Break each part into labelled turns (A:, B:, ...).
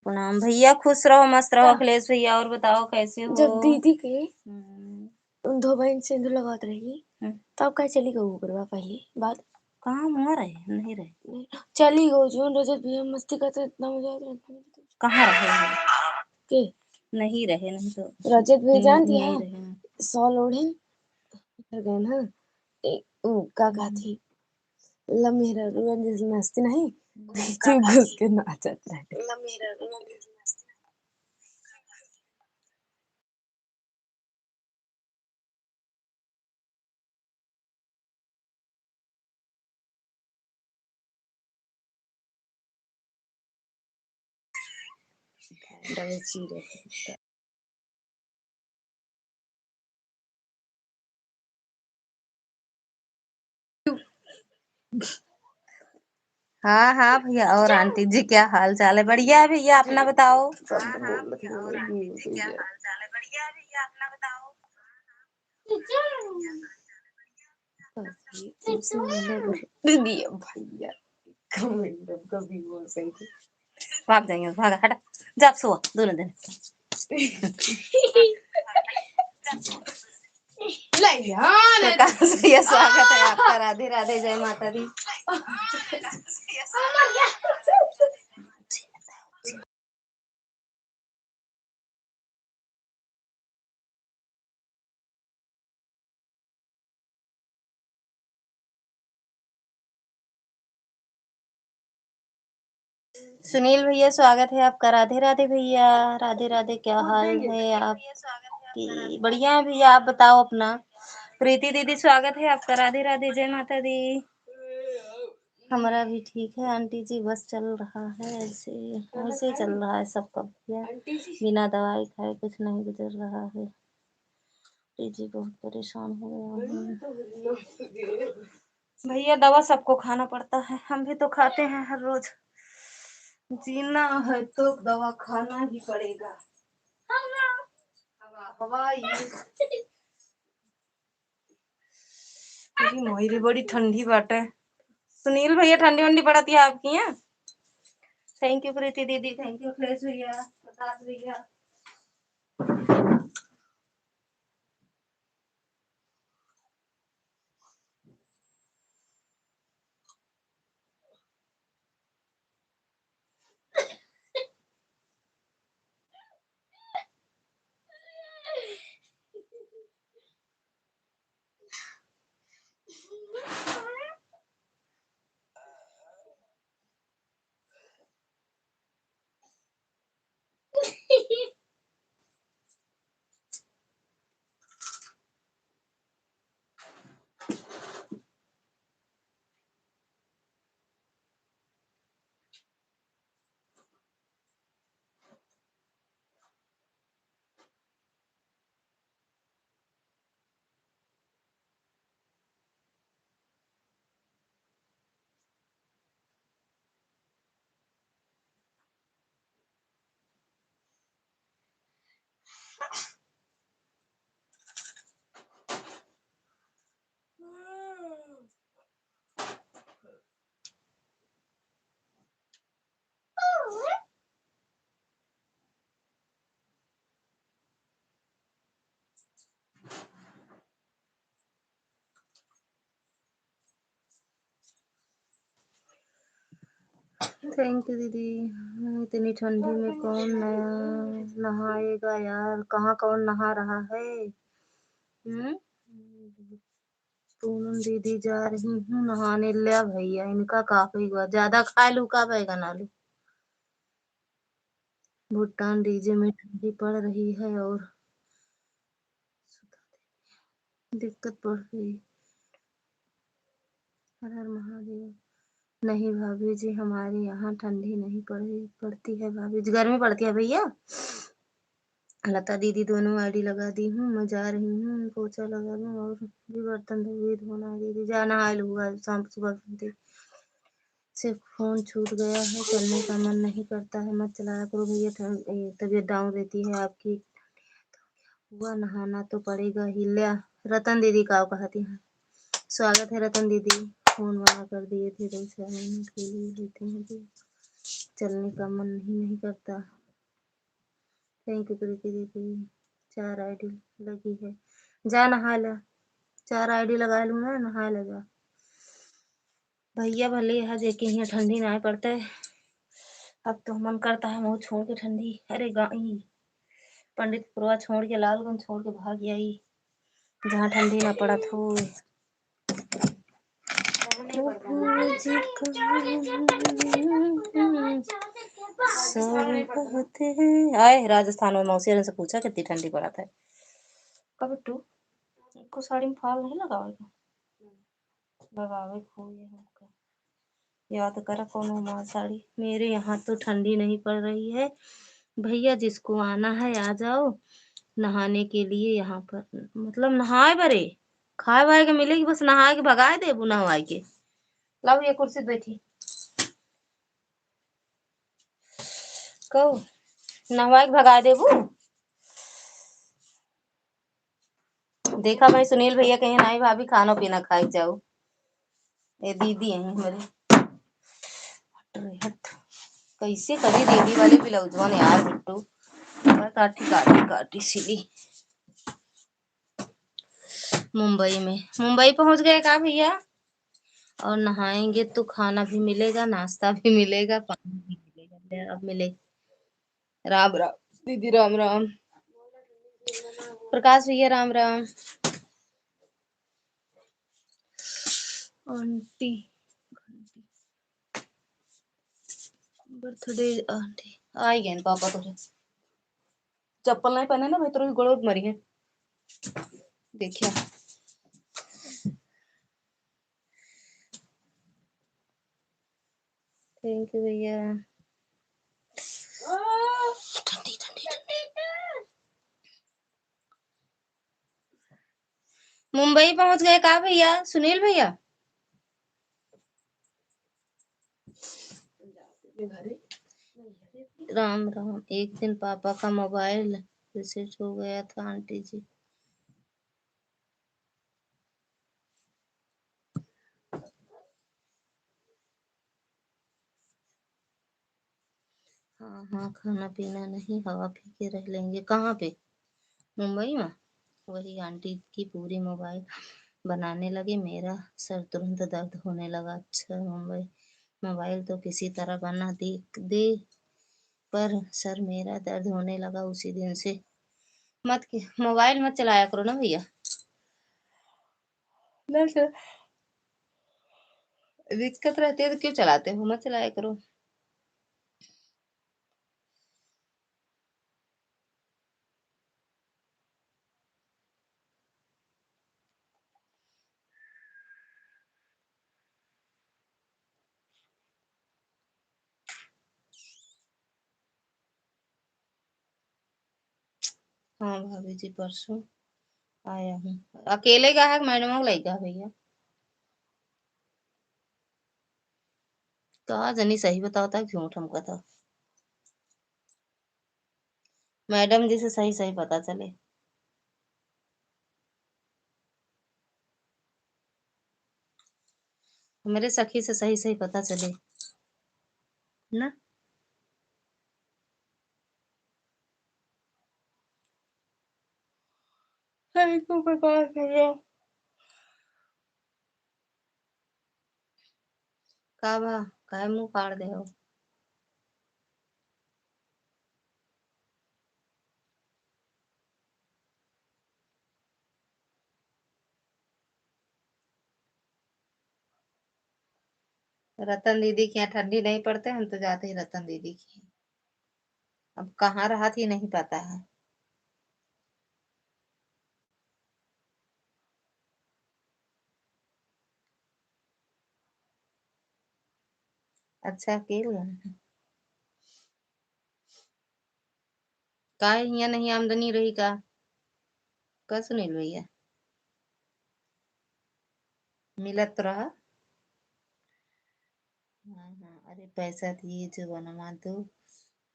A: प्रणाम भैया, खुश रहो मस्त रहो। अखिलेश भैया और बताओ कैसे हो?
B: जब दीदी के उन 2 बहन सिंदूर लगावत रही तब का चली गऊ करवा पहली बात
A: कहाँ मुँह रहे नहीं रहे
B: चली गऊ जो रजत भैया मस्ती करते इतना मजा आता है।
A: कहाँ रहे
B: के
A: नहीं रहे नहीं तो
B: रजत भैया जानती है
A: नहीं रहे।
B: सॉल ओढ़े गए ना वो का थी लमेरा रोज नाचती नहीं चुप घुस के नाचत रहे लमेरा रोज चीरे
A: हाँ हाँ भैया। और आंटी जी क्या हाल चाल है? बढ़िया है भैया, अपना बताओ।
B: भैया कभी बोल सही
A: भाग जाएंगे, भागा हटा जा सो दोनों दिन। भैया स्वागत है आपका। राधे राधे, जय माता दी। सुनील भैया स्वागत है आपका। राधे राधे भैया, राधे राधे। क्या हाल है आपकी? बढ़िया है भैया, आप बताओ अपना। प्रीति दीदी स्वागत है आपका। राधे राधे, जय माता दी। हमारा भी ठीक है आंटी जी, बस चल रहा है ऐसे ऐसे चल रहा है सबका भैया। बिना दवाई खाए कुछ नहीं गुजर रहा है। जी बहुत परेशान हो गया भैया। दवा सबको खाना पड़ता है, हम भी तो खाते हैं हर रोज। जीना है तो दवा खाना ही पड़ेगा। मोरी बड़ी ठंडी बाटे। सुनील भैया ठंडी वंडी पड़ती है आपकी यहाँ? थैंक यू प्रीति दीदी, थैंक यू अखिलेश भैया, प्रकाश भैया। थैंक यू दीदी। इतनी ठंडी में कौन नहाएगा यार? कहाँ कौन नहा रहा है? पूनम दीदी जा रही हूँ नहाने। लिया भैया इनका काफी हुआ, ज्यादा खा लू का बैगन आलू। भूटान डीजे में ठंडी पड़ रही है और दिक्कत पड़ गई। हर हर महादेव। नहीं भाभी जी, हमारे यहाँ ठंडी नहीं पड़ती है भाभी जी, गर्मी पड़ती है भैया। लता दीदी दोनों आईडी लगा दी हूँ, मैं जा रही हूँ पोछा लगा दूँ और भी बर्तन धोना। दीदी जाना हाल हुआ शाम सुबह से फोन छूट गया है, चलने का मन नहीं करता है। मत चलाया करो भैया, तबीयत डाउन रहती है आपकी। हुआ नहाना तो पड़ेगा ही। लिया रतन दीदी का कहती है। स्वागत है रतन दीदी, फोन वाला कर दिए थे 2 मिनट के लिए लेते हैं। चलने का मन नहीं करता। थैंक यू प्रीति दीदी। 4 आईडी लगी है, जा नहा ला। 4 आईडी लगा लू ना, नहा लगा भैया। भले यहाँ जेके यहाँ ठंडी ना पड़ता है। अब तो मन करता है मुँह छोड़ के ठंडी। अरे गाई पंडितपुरवा छोड़ के, लालगंज छोड़ के भाग आई, जहाँ ठंडी ना पड़ा था। आए राजस्थान में मौसी से पूछा कितनी ठंडी पड़ा था। कब टू को साड़ी में फाल नहीं लगावेगा, लगावे खूब याद करा कौन माँ साड़ी। मेरे यहाँ तो ठंडी नहीं पड़ रही है भैया, जिसको आना है आ जाओ नहाने के लिए यहाँ पर। मतलब नहाए बरे खाए वाए के मिलेगी, बस नहाए के भगाए दे नहवाए के। लाओ ये कुर्सी बैठी कहो, नहवाए के भगा देबू। देखा भाई सुनील भैया कहीं नहीं भाभी खाना पीना खाई जाओ। ये दीदी है मेरे, हट कैसे कभी दीदी वाले ब्लाउजवा यार बिट्टू काटी काटी काटी सिली। मुंबई पहुंच गए का भैया? और नहाएंगे तो खाना भी मिलेगा, नाश्ता भी मिलेगा, पानी भी मिलेगा। अब मिले। राम राम दीदी, राम राम प्रकाश भैया, Ram Ram aunty. Birthday aunty आई गए पापा तुझे चप्पल नहीं पहने ना भाई, तेरे गोड़ मरी है देखिया। थैंक यू भैया। ठंडी ठंडी ठंडी। मुंबई पहुंच गए का भैया सुनील भैया? राम राम। एक दिन पापा का मोबाइल रिसेट हो गया था आंटी जी। हाँ हाँ, खाना पीना नहीं, हवा पी के रह लेंगे। कहाँ पे? मुंबई में। वही आंटी की पूरी मोबाइल बनाने लगे, मेरा सर तुरंत दर्द होने लगा। अच्छा मुंबई मोबाइल तो किसी तरह बना दे पर सर मेरा दर्द होने लगा उसी दिन से। मत मोबाइल मत चलाया करो ना भैया। दिक्कत रहती है तो क्यों चलाते हो, मत चलाया करो। हाँ भाभी जी परसों आया हूँ। अकेले का है मैडम को लेगा भैया? कहा जनी सही बताओ था झूठ हमका था। मैडम जी से सही सही पता चले। मेरे सखी से सही सही पता चले ना। को प्रकार भैया का बा काहे मुंह फाड़ दे हो। रतन दीदी के यहाँ ठंडी नहीं पड़ते, हम तो जाते ही रतन दीदी की। अब कहाँ रहा थी नहीं पता है। अच्छा अकेले का यहाँ नहीं आमदनी रही का सुनील भैया? मिलत तो रहा। हाँ हाँ, अरे पैसा दिए जो बनवा दो।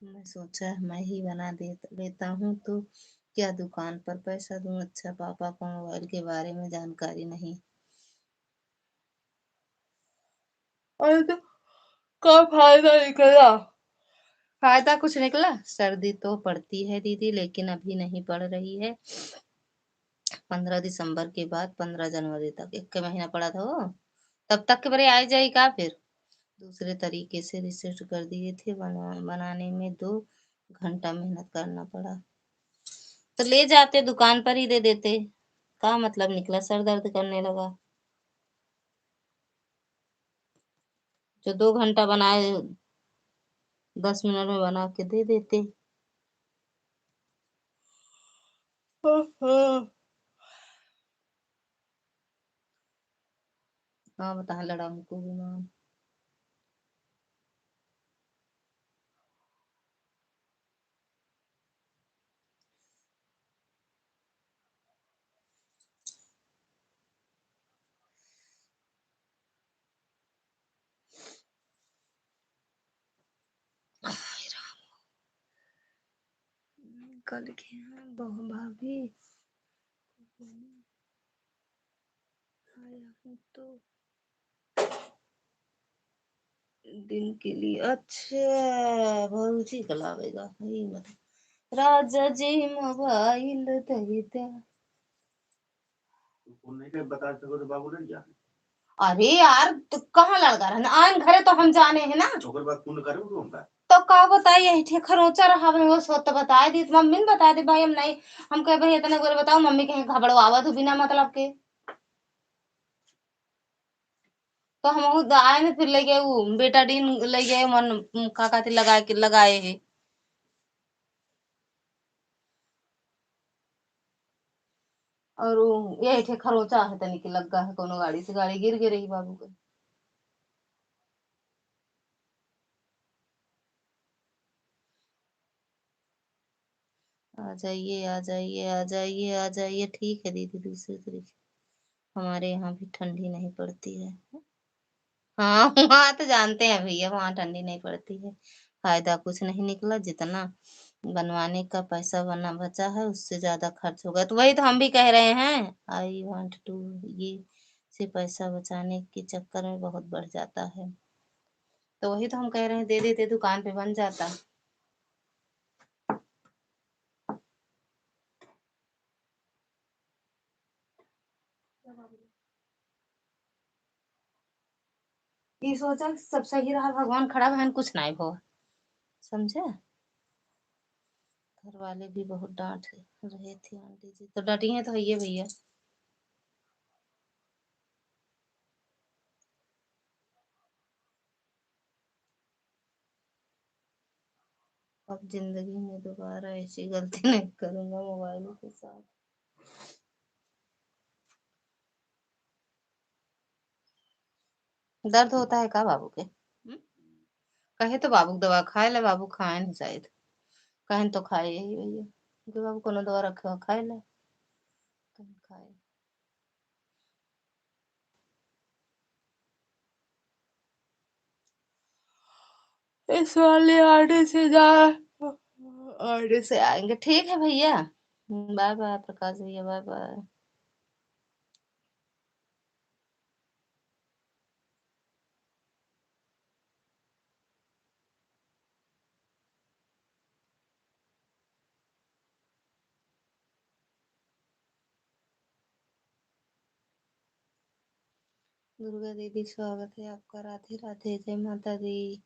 A: मैं सोचा मैं ही बना दे लेता हूँ तो क्या दुकान पर पैसा दूं। अच्छा पापा को मोबाइल के बारे में जानकारी नहीं। और तो का फायदा निकला, फायदा कुछ निकला? सर्दी तो पड़ती है दीदी, लेकिन अभी नहीं पड़ रही है। 15 दिसंबर के बाद 15 जनवरी तक 1 महीना पड़ा था वो। तब तक के बड़े आ जाए का फिर? दूसरे तरीके से रिसेट कर दिए थे, बनाने में 2 घंटा मेहनत करना पड़ा। तो ले जाते दुकान पर ही दे देते। का मतलब निकला सर दर्द करने लगा? जो 2 घंटा बनाए 10 मिनट में बना के दे देते। हाँ बता, लड़ा हमको बीमार। कल के बहु भाभी आया हूँ तो दिन के लिए। अच्छा भौजी कल आवेगा ही मत। राजा जी मोबाइल दे दे। बता सको तो बाबू लड़ जा। अरे यार तू कहाँ लड़का रहना आन घरे तो हम जाने हैं ना। ओकर बाद फोन करूं तो हमका तो का बताइए इठे खरोचा रहा है वो सो तो बताए दी मम्मी ने बता दे भाई हम नहीं। हम कहे भाई इतना गोरे बताओ मम्मी कहीं घबड़ो आवा तू बिना मतलब के। तो हम आए ने फिर ले गए वो बेटाडीन ले गए मन काका थी लगा के लगाए है। और ये थे खरोचा है तनी के लगा है कोनो गाड़ी से गाड़ी गिर गई रही बाबू के। आ जाइए आ जाइए आ जाइए आ जाइए। ठीक है दीदी दूसरी तरीके हमारे यहाँ भी ठंडी नहीं पड़ती है। हाँ वहाँ तो जानते हैं भैया वहाँ ठंडी नहीं पड़ती है। फायदा कुछ नहीं निकला, जितना बनवाने का पैसा बना बचा है उससे ज्यादा खर्च हो गया। तो वही तो हम भी कह रहे हैं आई वांट टू ये से पैसा बचाने के चक्कर में बहुत बढ़ जाता है। तो वही तो हम कह रहे हैं दे देते दुकान पे बन जाता। ये सोचा कि सब सही रहा भगवान खड़ा बहन कुछ नहीं हो। समझे? घर वाले भी बहुत डांट रहे थे आंटी जी, तो डटी हैं तो ये भैया। अब जिंदगी में दोबारा ऐसी गलती नहीं करूंगा मोबाइल के साथ। दर्द होता है का बाबू के? कहे तो बाबू दवा खाए ले, बाबू खाए नहीं शायद। कहें तो खाए यही भैया कि बाबू कोनो दवा रखे हो खाए ले। कहीं खाए इस वाले आने से जा आने से आएंगे। ठीक है भैया, बाय बाय प्रकाश भैया, बाय बाय। दुर्गा दीदी स्वागत है आपका, राधे राधे, जय माता दी।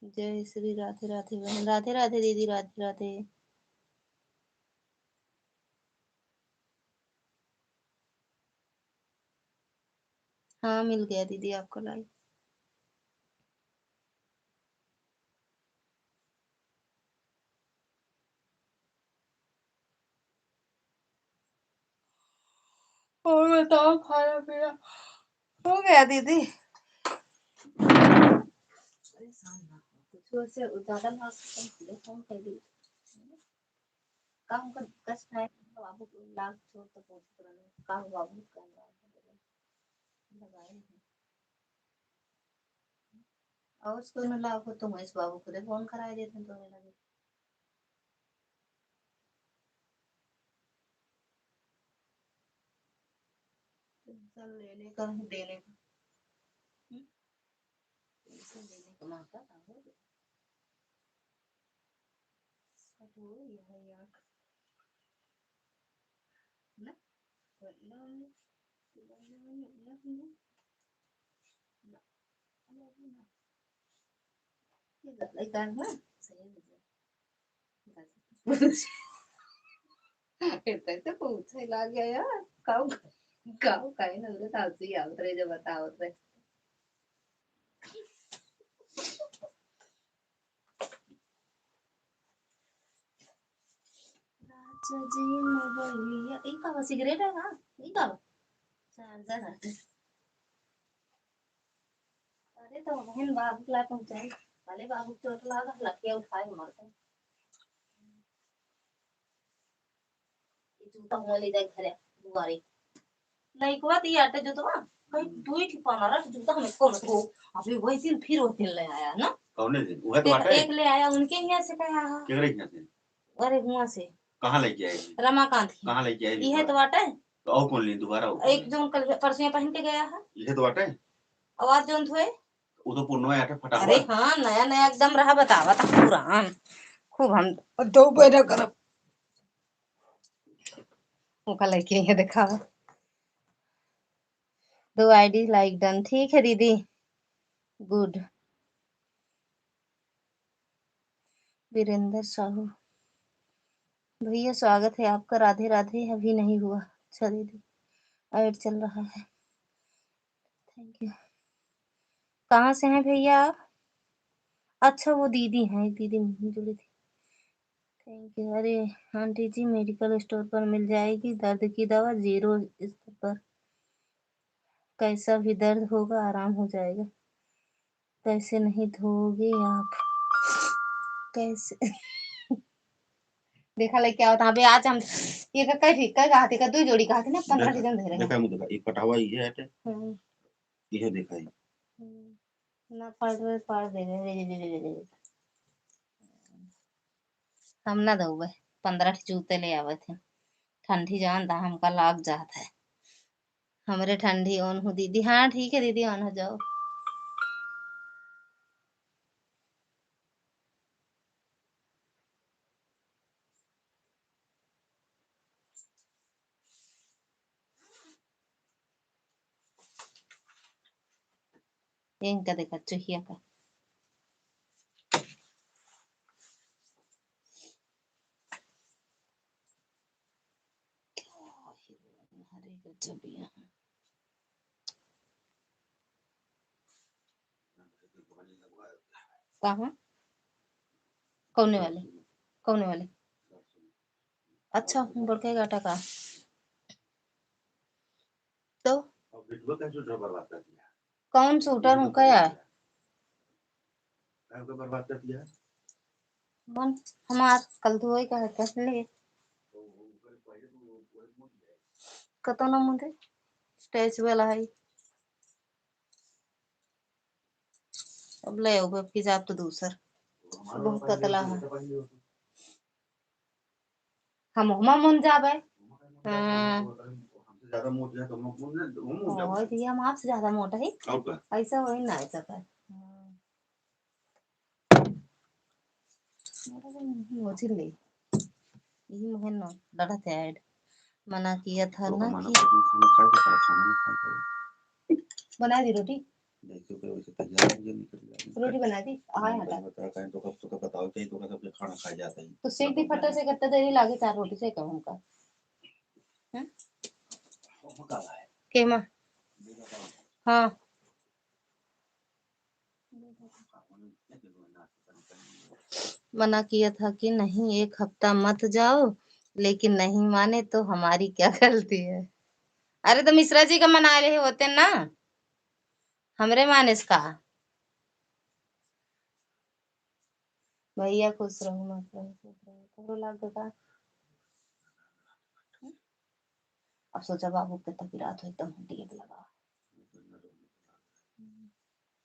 A: जय श्री राधे राधे बहन, राधे राधे दीदी, राधे राधे। हाँ मिल गया दीदी आपको लाइव। और बताओ खाना पीना हो गया दीदी? परेशान ना हो, कुछ से ज्यादा ना कम कर दी। काम कर कष्ट है बाबू को लाख छोड़ तो पहुंच कर काम बाबू का लगाए हैं। और उसको न लाभ हो तो महेश बाबू खुद फोन कराए देते तो लगे। टेंशन लेने का देने का टेंशन लेने का माता हो यह आँख ना पूछे ला गया यार काऊ काऊ काही नव्हतं तावची यावत रे जब बतावत रे राजा जी मोबाइलिया ई का सिगरेट है ना ई का चार्जर है अरे तो बहन बाबू ला पहुंचाई भले बाबू चोट लगा लड़के उठाए मरते जूता हो ले जाए घरे दुआरे नहीं को बात ये आटे जो तो कहीं दो ही ठिपाना रहा जूता हमें को मत हो अभी वही दिन फिर वो दिन ले आया ना
C: कौन दिन वह तो बाटे
A: एक ले आया उनके यहाँ से कहा
C: केकरे यहाँ से
A: अरे वहां से
C: कहाँ लेके आई
A: रमाकांत
C: कहाँ लेके आई
A: ये है तो बाटे
C: तो और कौन ली दोबारा
A: एक जो कल परसों पहन के गया है
C: ये तो बाटे
A: आवाज जो हुए
C: वो तो पुनवा आटे फटा
A: अरे
C: हुआ
A: हाँ नया नया एकदम रहा बतावा था पुरान खूब हम दो बेरा कर वो कल के ये दिखावा दो आईडी लाइक डन ठीक है दीदी गुड वीरेंद्र साहू भैया स्वागत है आपका राधे राधे अभी नहीं हुआ अच्छा दीदी ऐड चल रहा है थैंक यू कहाँ से हैं भैया आप अच्छा वो दीदी हैं दीदी जुड़ी थी थैंक यू अरे आंटी जी मेडिकल स्टोर पर मिल जाएगी दर्द की दवा 0 स्तर पर कैसा भी दर्द होगा आराम हो जाएगा कैसे नहीं धोगे आप कैसे देखा लेके आओ अबे आज हम ये का कही का कहा थी का दो जोड़ी कहा थी ना 15 दिन दे रहे
C: देखा मुझे देखा एक फटावा ये आटे ये देखा है
A: ना पढ़ दे हम ना दो 15 जूते ले आवे थे ठंडी जान था हमका लाग जाता है हमरे ठंडी ऑन हो दीदी हाँ ठीक है दीदी ऑन हो जाओ इनका देखा चुहिया का हरे गजबिया कहाँ कौने वाले अच्छा बड़के गाटा का तो कौन शूटर हूँ क्या
C: बर्बाद कर दिया
A: मन हमार कल धोए का है ले कतो ना मुझे स्टेज वाला है अब ले आओ अब की जाप तो दूसर बहुत कतला है हम मुन जाबे हां
C: ज्यादा मोटा है तो मोटा
A: और ये हम आपसे ज्यादा मोटा है ऐसा हो ही ना ऐसा कर मुझे ले ये मुझे ना लड़ा थे ऐड मना किया था ना कि
C: खाना खाए तो खाना नहीं खाए
A: बना दी रोटी
C: देखो फिर वैसे तैयार ये निकल
A: रोटी बना दी हां हटा
C: बता कहीं तो कब तो बताओ चाहिए तो सब खाना खा जाता है
A: तो सेक दी फटा से कितना देरी लागे 4 रोटी से कम हमका हैं केमा हाँ मना किया था कि नहीं 1 हफ्ता मत जाओ लेकिन नहीं माने तो हमारी क्या गलती है अरे तो मिश्रा जी का मना रहे होते ना हमरे माने इसका भैया खुश रहो मत रहो लाग का अब सोचा बाबू के तक रात हो एकदम टीक लगा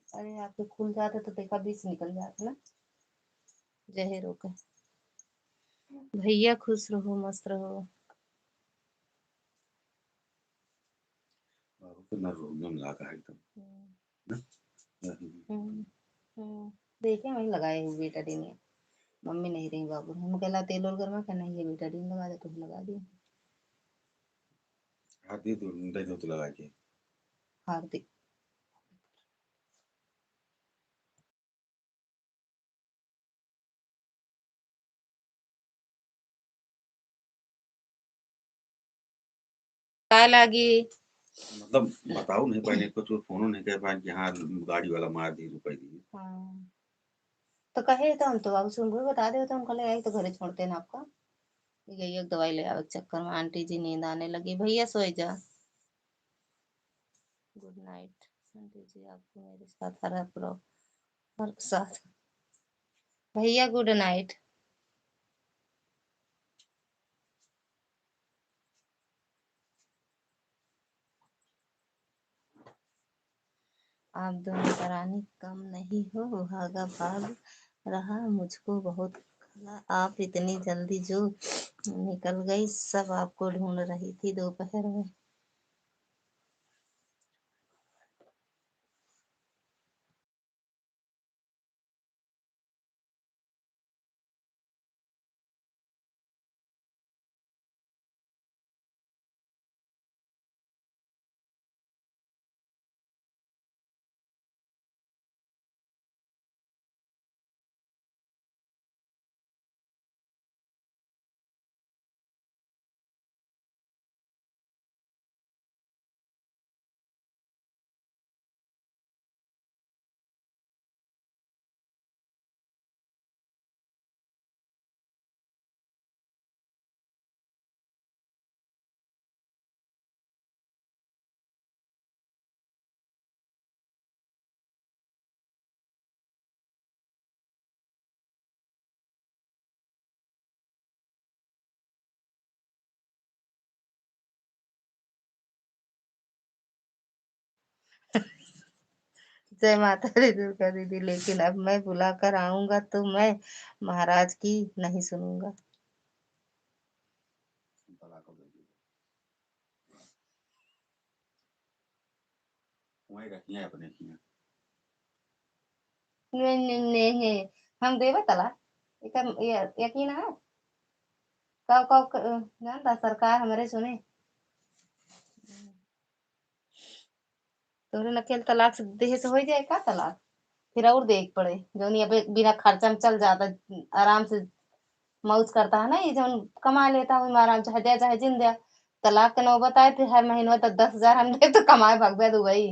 A: अरे आपके खुल जाते तो देखा 20 निकल जाते ना जहर होकर भैया खुश रहो मस्त रहो
C: बहुत नरम लगा है एकदम
A: देखिए वही लगाए हुए बेटाडीन है। मम्मी नहीं रही बाबू हम कहला तेल और गर्मा क्या नहीं है बेटाडीन लगा दे तो लगा दिया।
C: हाथ दे दो तो लगा के
A: हार्दिक का लागी
C: मतलब बताओ नहीं पाए को तो फोन नहीं कर पाए कि हाँ गाड़ी वाला मार दी रुपए दी।
A: हाँ तो कहे तो हम तो बाबू सुन बता दे तो हम कल आई तो घरे छोड़ते ना आपका यही एक दवाई ले आवे चक्कर में आंटी जी नींद आने लगी भैया सोए जा। गुड नाइट आंटी जी आपको मेरे साथ हर हर साथ भैया गुड नाइट। आप दोनों का रानी कम नहीं हो भागा भाग रहा मुझको बहुत खला आप इतनी जल्दी जो निकल गई सब आपको ढूंढ रही थी दोपहर में। जय माता दी दुर्गा दीदी लेकिन अब मैं बुला कर आऊंगा तो मैं महाराज की नहीं सुनूंगा।
C: वही रखिए अपने की
A: नहीं नहीं नहीं हम देवे तला यकीन है कब कब जानता सरकार हमारे सुने तोरे नकेल तलाक से देह से हो जाए का तलाक फिर और देख पड़े जो नहीं अब बिना खर्चा में चल जाता आराम से मौज करता है ना ये जो कमा लेता हूँ आराम से हजा चाहे जिंदा तलाक के नौबत आए फिर हर महीने तो 10,000 हम दे तो कमाए भगवे दुबई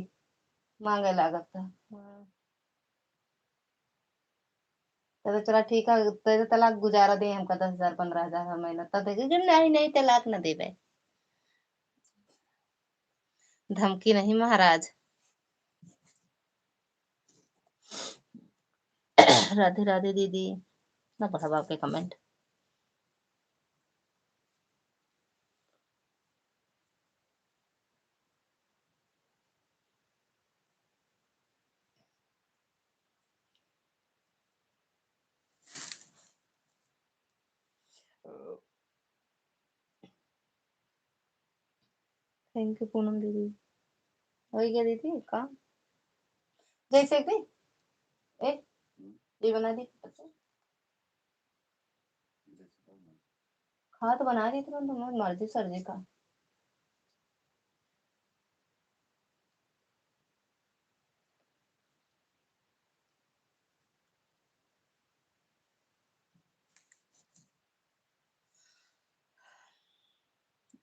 A: मांगे लागत था। तो चला ठीक है तेरे तलाक गुजारा दे हमका 10,000 15,000 हर महीना तब देखे नहीं नहीं तलाक न दे धमकी नहीं महाराज। राधे राधे दीदी ना पढ़ा आपके कमेंट। थैंक यू पूनम दीदी वही क्या दीदी काम जैसे भी ए ये बना दी हाँ तो बना दी तुरंत तुम्हारी मर्जी सर्जी का।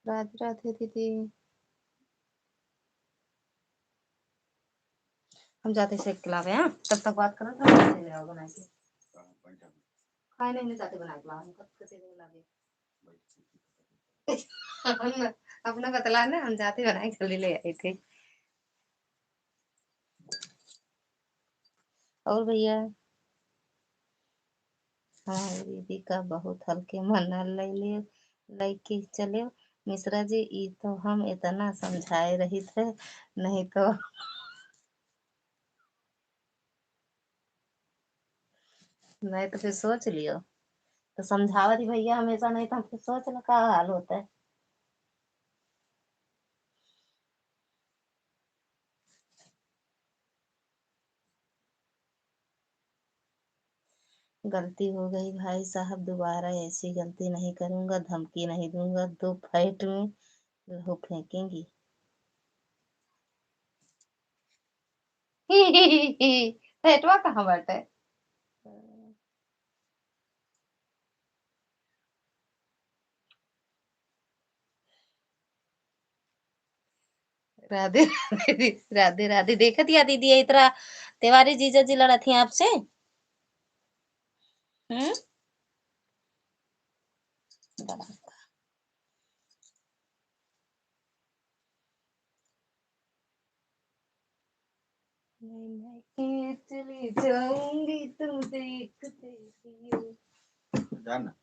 A: राधे राधे दीदी हम जाते शेक खिलावे हाँ तब तक बात करो तो ले आओ बना के खाए नहीं जाते बना के लाओ कब कैसे लगे अपना बतला ना हम जाते बनाए जल्दी ले आए थे। और भैया हाँ दीदी का बहुत हल्के मन ले ले लेके चले मिश्रा जी ई तो हम इतना समझाए रही थे नहीं तो नहीं तो फिर सोच लियो तो समझावा थी भैया हमेशा नहीं तो फिर सोच लो क्या हाल होता है। गलती हो गई भाई साहब, दोबारा ऐसी गलती नहीं करूंगा, धमकी नहीं दूंगा, 2 फाइट में लहू फेंकेंगी। फेटवा कहाँ बाटे? राधे राधे राधे राधे। देखत या दीदी इतरा तिवारी जीजा जी लड़त हैं आपसे। हम्म। मैं चली जाऊंगी तुम देखते रहियो।
C: जाना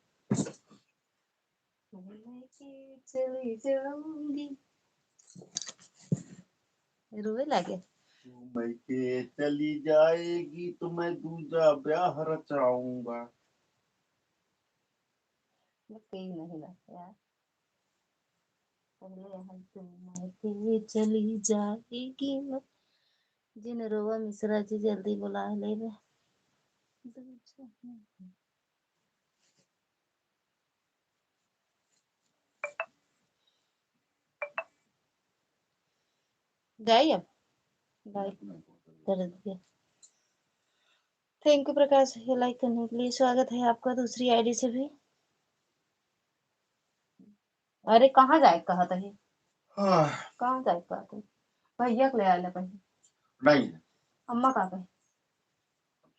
A: मैं चली जाऊंगी। रोवे लागे।
C: तू मैके चली जाएगी तो मैं दूजा ब्याह रचाऊंगा।
A: कहीं नहीं लगता यार। पहले हम तुम मैके चली जाएगी मैं। जिन रोवा मिश्रा जी जल्दी बुला ले रे। गाय अब गाय कर दिया। थैंक यू प्रकाश, लाइक करने के लिए। स्वागत है आपका दूसरी आईडी से भी। अरे कहाँ जाए कहत है?
C: हाँ,
A: कहाँ जाए कहत है? भैया को ले आले पहले।
C: नहीं है
A: अम्मा का कहे?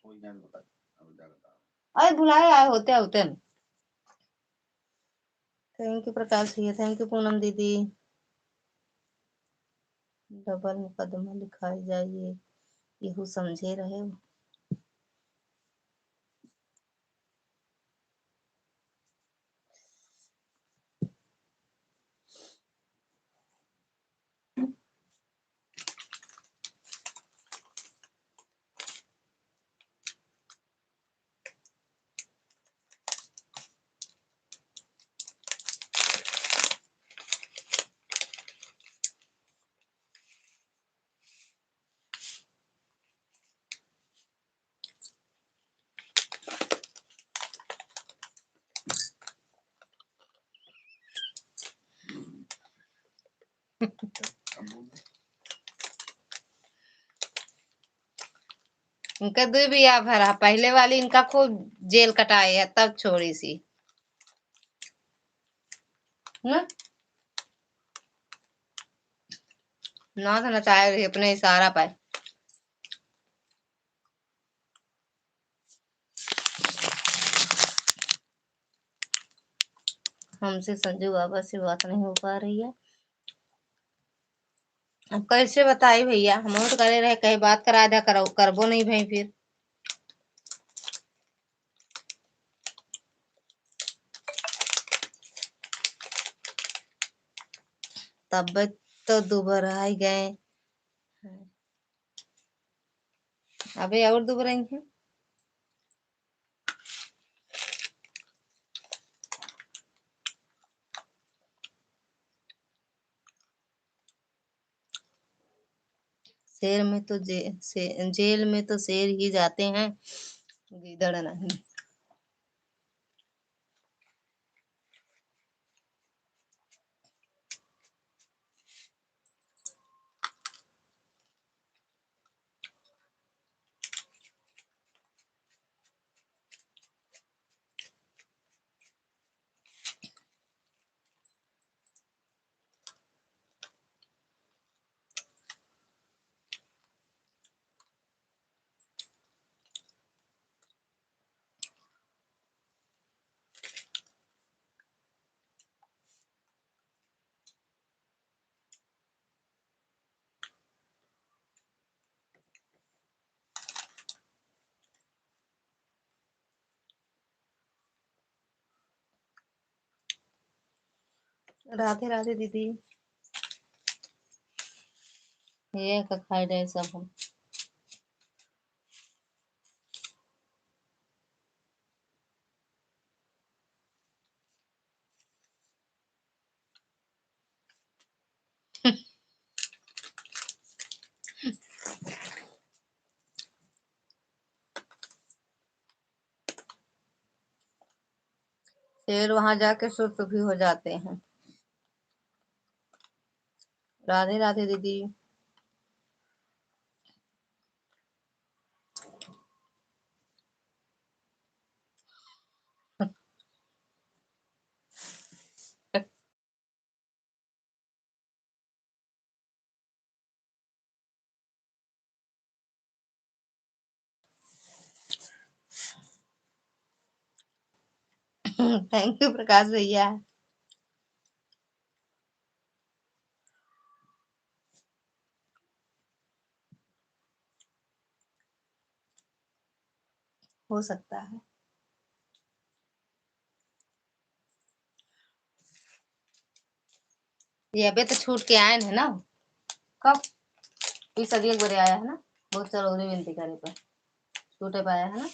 C: कोई नहीं बता अब जाता।
A: अरे बुलाए आए होते होते न। थैंक यू प्रकाश भैया, थैंक यू पूनम दीदी। डबल मुकदमा लिखाई जाइए, यहू समझे रहे हो। इनका दो बिया भरा, पहले वाली इनका खूब जेल कटाए है तब छोड़ी सी न। ना था नचाए रही अपने इशारा पर। हमसे संजू बाबा से बात नहीं हो पा रही है। अब कैसे बताई भैया, हम तो करे रहे कहीं बात करा दिया करो, करबो नहीं भाई फिर। तब तो दुबर आई गए। अबे और दुबर आई है। शेर में तो जेल में तो शेर ही जाते हैं, गीदड़ नहीं। राधे राधे दीदी। ये का खाई रहे सब हम। शेर वहां जाके सुस्त भी हो जाते हैं। राधे राधे दीदी। थैंक यू प्रकाश भैया। हो सकता है। ये अबे तो छूट के आए हैं ना। कब? इस सदी एक बारे आया है ना। बहुत जरूरी विनती करे पर छूटे पाया है ना।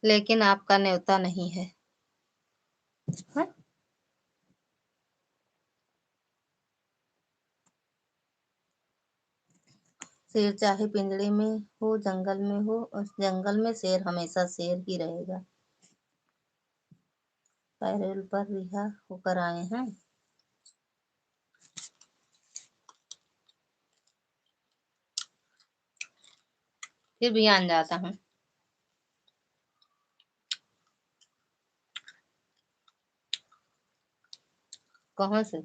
A: लेकिन आपका न्योता नहीं है, है? शेर चाहे पिंजरे में हो जंगल में हो, उस जंगल में शेर हमेशा शेर ही रहेगा। पैरोल पर रिहा होकर आए हैं। फिर भी आन जाता हूँ। कहाँ से?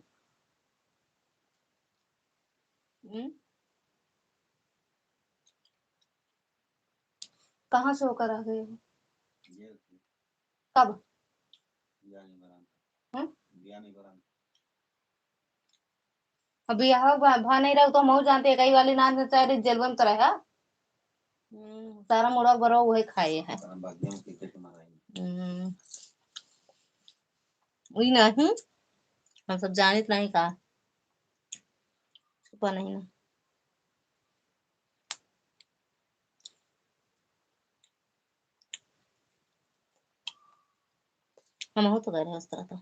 A: कहाँ से होकर आ गए हो? कब? अभी यहाँ भा नहीं रहा तो मऊ जानते कई वाली नान चाहे जेलवन तो रहा। सारा मुड़ा बरो वही खाए हैं। वही नहीं, हम सब जानित नहीं का छुपा नहीं ना। हम हो तो गए रहे उस तरह तो।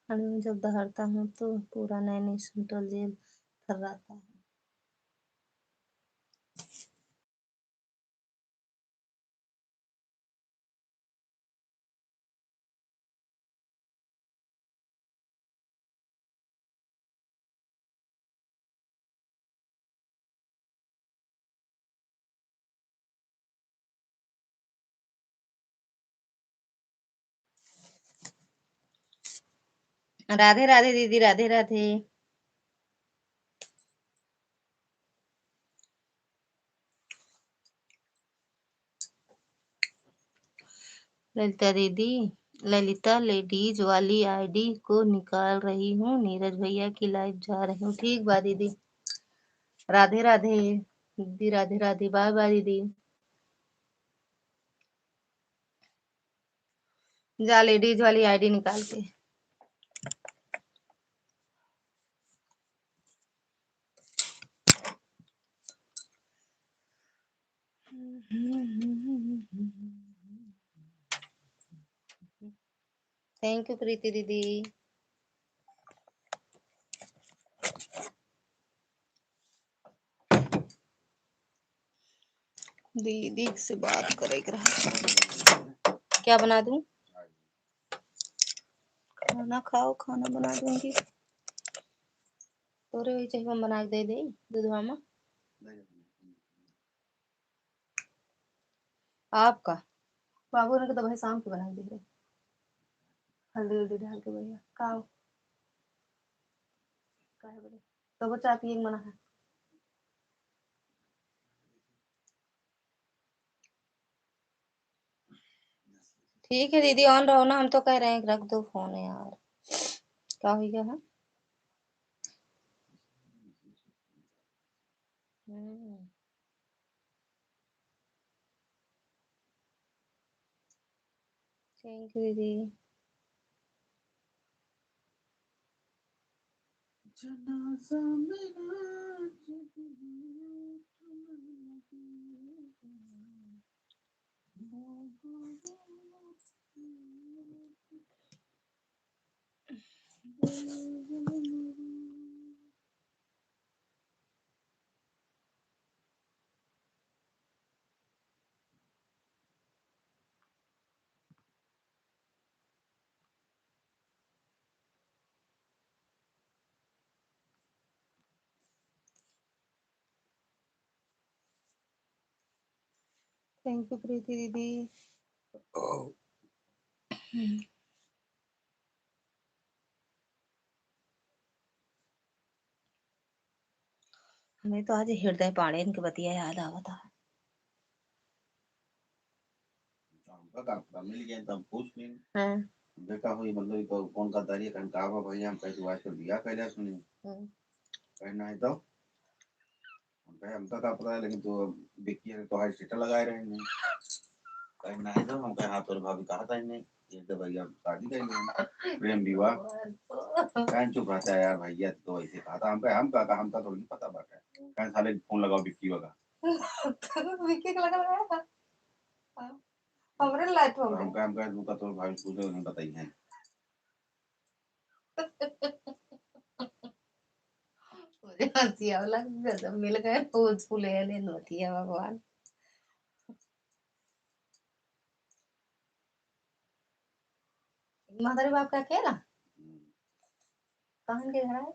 A: में जब दहाड़ता हूँ तो पूरा नैनी सेंट्रल जेल थर्राता है। राधे राधे दीदी, राधे राधे। ललिता दीदी, ललिता लेडीज वाली आईडी को निकाल रही हूँ, नीरज भैया की लाइव जा रही हूँ। ठीक बा दीदी। राधे राधे दीदी, राधे राधे, बाय बाय दीदी। जा लेडीज वाली आईडी निकाल के। थैंक यू प्रीति दीदी। दीदी से बात करेगा। क्या बना दूं? खाना खाओ, खाना बना दूंगी। तोरे वही चाहिए बना के दे दे दूधवा में। आपका बाबू ने तो भाई शाम को बना के दे रहे। हल्दी उल्दी डाल के भैया खाओ। काहे बोले तो वो चाय पिए मना है। ठीक है दीदी, ऑन रहो ना। हम तो कह रहे हैं रख दो फोन यार। क्या हो गया है? थैंक यू दीदी।
C: जनाजा मेरा
A: थैंक यू प्रीति दीदी। हमें तो आज हृदय पाड़े इनके बतिया याद आवा था।
C: हमका का पता मिल गया तब पूछ लें
A: हाँ।
C: बेटा हुई मतलब तो कौन का दारी कन का भैया हम कैसे वाच कर दिया पहले सुनी कहना है तो हम कहे हमका का पता है लेकिन तो बिक्की ने तो हाई सीटा लगाए रहे हैं कहना है तो हम कहे हाँ तो भाभी कहा था इन्हें ये तो भैया शादी करेंगे प्रेम विवाह कहन चुप रहता है यार भैया तो ऐसे कहा था हम कहे हम का हमका थोड़ी पता बात है कहन साले फोन लगाओ बिक्की वगा
A: विक्की को लगा था हमरे लाइट हो गए
C: हम कहे तुमका तो भाभी पूछो उन्हें बताइए
A: मुझे हंसी आवला गजब मिल गए फूल फूले ले नोतिया भगवान। माधुरी बाप का अकेला कहाँ के घर है?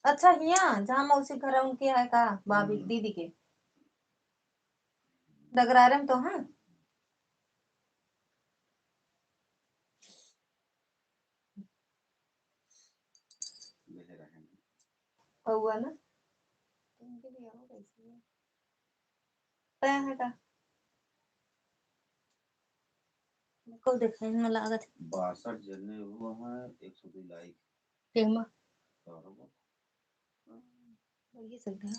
A: अच्छा यहाँ जहाँ मौसी घर है उनके है का भाभी दीदी के डगरारे में तो हाँ हुआ ना उनके भी आओ कैसे तय है का को देखने में लागत
C: 62 जने हुआ है 102 लाइक
A: टेमा
C: बराबर
A: ये सकता है।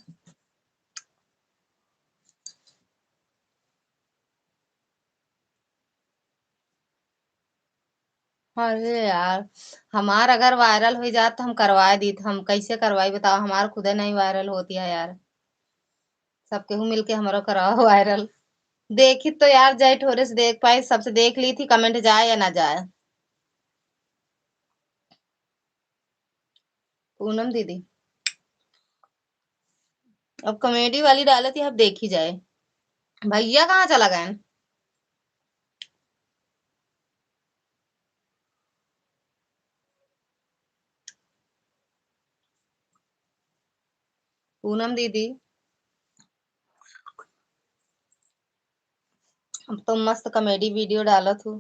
A: अरे यार हमार अगर वायरल हो जात तो हम करवा दी हम कैसे करवाई बताओ हमार खुद नहीं वायरल होती है यार सबके हूँ मिलके हमारा कराओ वायरल देखी तो यार जय ठोरे से देख पाई सबसे देख ली थी कमेंट जाए या ना जाए। पूनम दीदी अब कॉमेडी वाली डाली थी अब देखी जाए भैया कहाँ चला गए पूनम दीदी अब तो मस्त कॉमेडी वीडियो डालत हूँ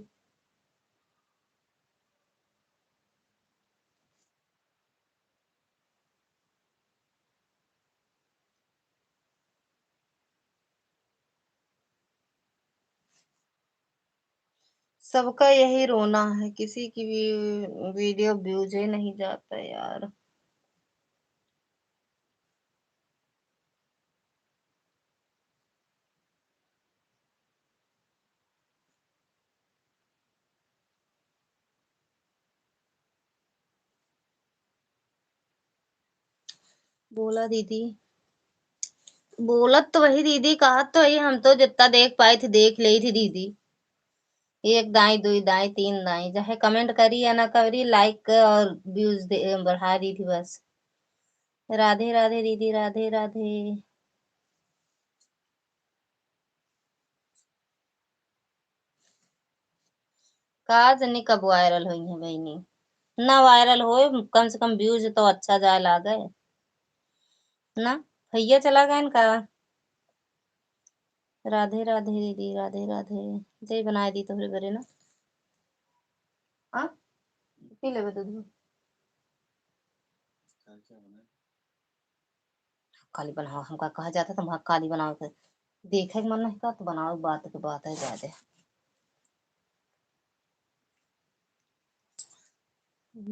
A: सबका यही रोना है किसी की भी वीडियो व्यूज ही नहीं जाता यार। बोला दीदी बोलत तो वही दीदी कहा तो वही हम तो जितना देख पाई थी देख ली थी दीदी एक दाई दुई दाई तीन दाई चाहे कमेंट करी या ना करी लाइक और व्यूज बढ़ा दी थी बस। राधे राधे दीदी राधे राधे। काज नहीं कब वायरल हुई है बहनी ना वायरल हो कम से कम व्यूज तो अच्छा जाए लागे ना भैया चला गया इनका। राधे राधे दीदी राधे राधे जय बनाए दी तो फिर बरे ना हाँ पी ले दूध काली बनाओ हमका कहा जाता तुम काली बनाओ के देखे के मन नहीं का तो बनाओ बात के बात है ज्यादा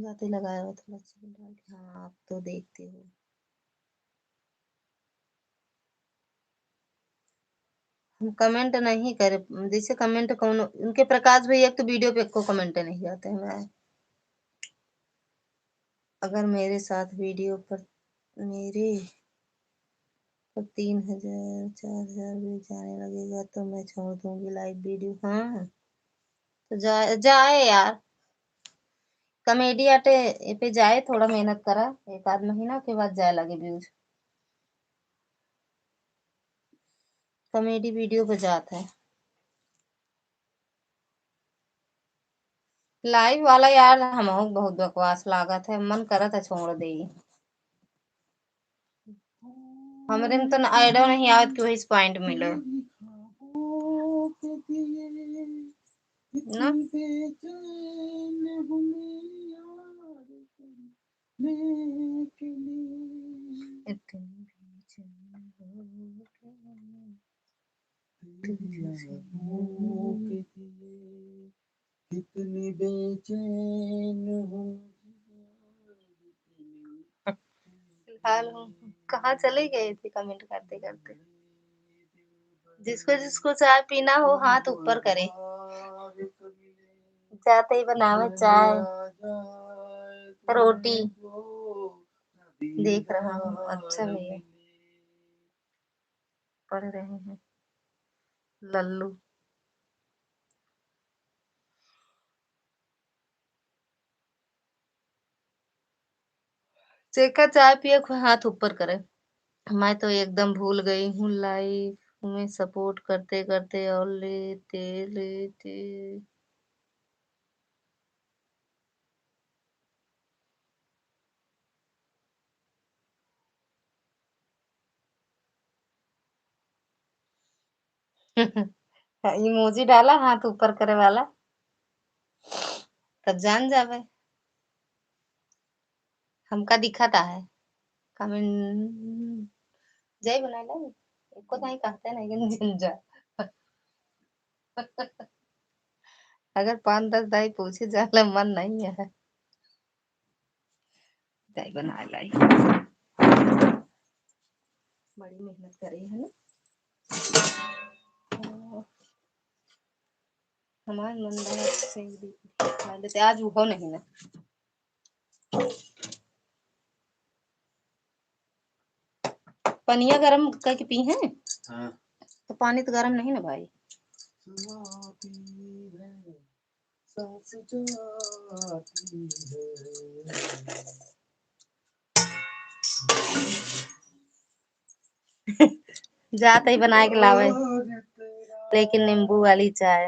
A: जाते लगाया हुआ थोड़ा सा डाल के हाँ आप तो देखते हो हम कमेंट नहीं करे जैसे कमेंट कौन उनके प्रकाश भैया तो वीडियो पे को कमेंट नहीं आते हैं मैं अगर मेरे साथ वीडियो पर मेरे पर 3000 4000 भी जाने लगेगा तो मैं छोड़ दूंगी लाइव वीडियो हाँ तो जाए जाए यार कॉमेडी आटे पे जाए, थोड़ा मेहनत करा, एक आध महीना के बाद जाए लगे व्यूज। कॉमेडी वीडियो पे जाता है। लाइव वाला यार हमहू बहुत बकवास लागत है, मन करत है छोड़ दे। हमरे में तो आइडिया नहीं आवत कि वही पॉइंट मिलो ना।
C: कितनी बेचैन हूँ।
A: फिलहाल कहाँ चले गए थे कमेंट करते करते। जिसको जिसको चाय पीना हो हाथ ऊपर करे, जाते ही बनावे चाय रोटी। देख रहा हूँ, अच्छा भैया पढ़ रहे हैं लल्लू। चेका चाय पिए हाथ ऊपर करे। मैं तो एकदम भूल गई हूँ लाइफ में सपोर्ट करते करते, और लेते लेते। इमोजी डाला हाथ ऊपर करे वाला, तब जान जावे हमका दिखाता है। कमेंट जय बना ले, को नहीं कहते नहीं कि जिंजा। अगर 5-10 दाई पूछे जाला मन नहीं है, जय बना लाई। बड़ी मेहनत करी है ना हमारे मन से खा लेते, आज वो नहीं ना। पनिया गरम करके पी है।
C: हाँ।
A: तो पानी तो गरम नहीं ना भाई। जाते ही बना के लावे, लेकिन नींबू वाली चाय।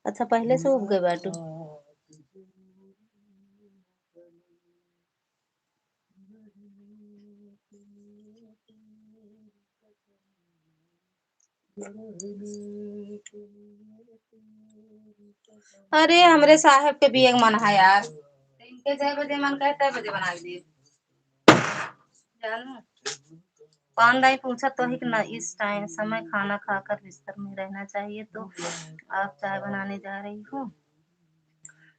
A: अच्छा पहले से उग गए बाटू। अरे हमरे साहब के भी एक मन है यार, इनके 6 बजे मन कहते बजे बना दिए जानू। पान दाई पूछा तो ही कि ना इस टाइम समय खाना खाकर बिस्तर में रहना चाहिए, तो आप चाय बनाने जा रही हो।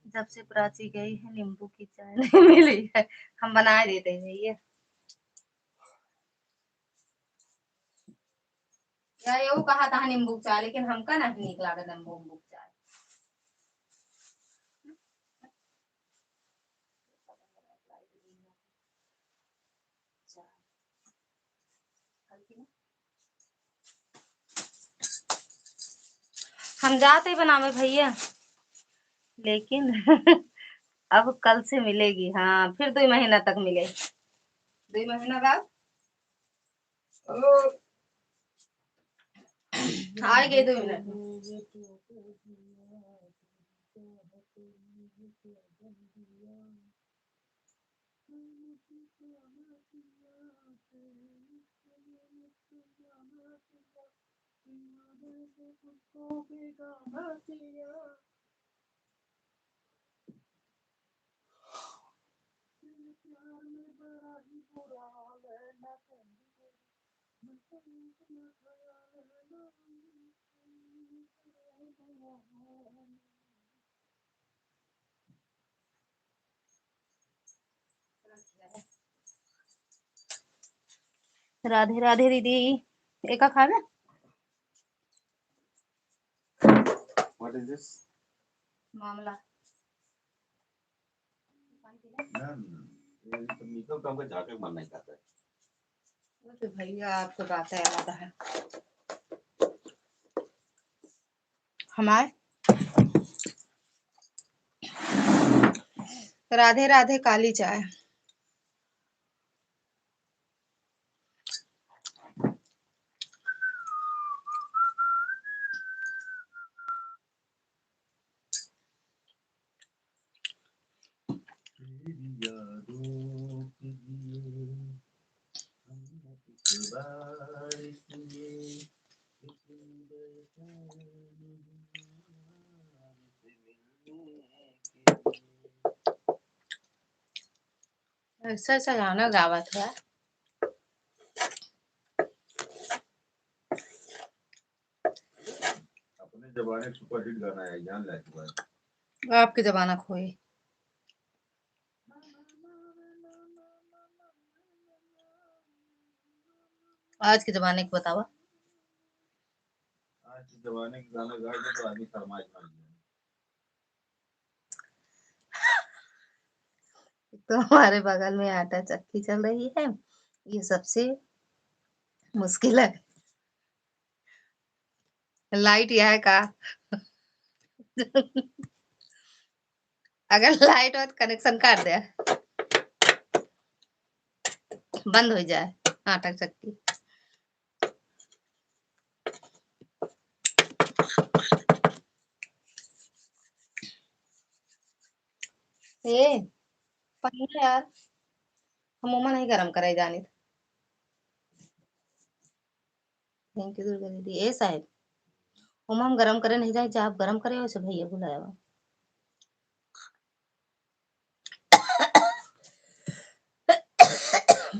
A: जब से प्राची गई है नींबू की चाय नहीं मिली है, हम बना देते हैं भैया। या ये कहा था नींबू चाय, लेकिन हमका नहीं निकला नींबू चाय। हम जाते बनावे भैया, लेकिन अब कल से मिलेगी। हाँ फिर 2 महीना तक मिले, 2 महीना बाद आ गए 2 मिनट। राधे राधे दीदी, एक खा ले।
C: What is this?
A: मामला
C: ये तो मीठा तो हमको जाके मन नहीं करता है।
A: तो भैया आपको बात है आधा है। हमारे राधे राधे काली चाय। ऐसा ऐसा गाना गावा था।
C: अपने जमाने सुपरहिट गाना है, जान ले तू।
A: आपके जमाना खोए। आज के जमाने को बतावा।
C: आज के जमाने के गाना गा दे तो आदमी फरमाइश मार दिया।
A: तो हमारे बगल में आटा चक्की चल रही है, ये सबसे मुश्किल है। लाइट यह है का अगर लाइट हो तो कनेक्शन काट दे, बंद हो जाए आटा चक्की। ए पानी है यार, हम मम्मा नहीं गरम करे जानी। थैंक यू दुर्गा दीदी। ए साहब मम्मा हम गरम करे नहीं जाए, चाहे आप गरम करे वैसे भैया बुलाया हुआ।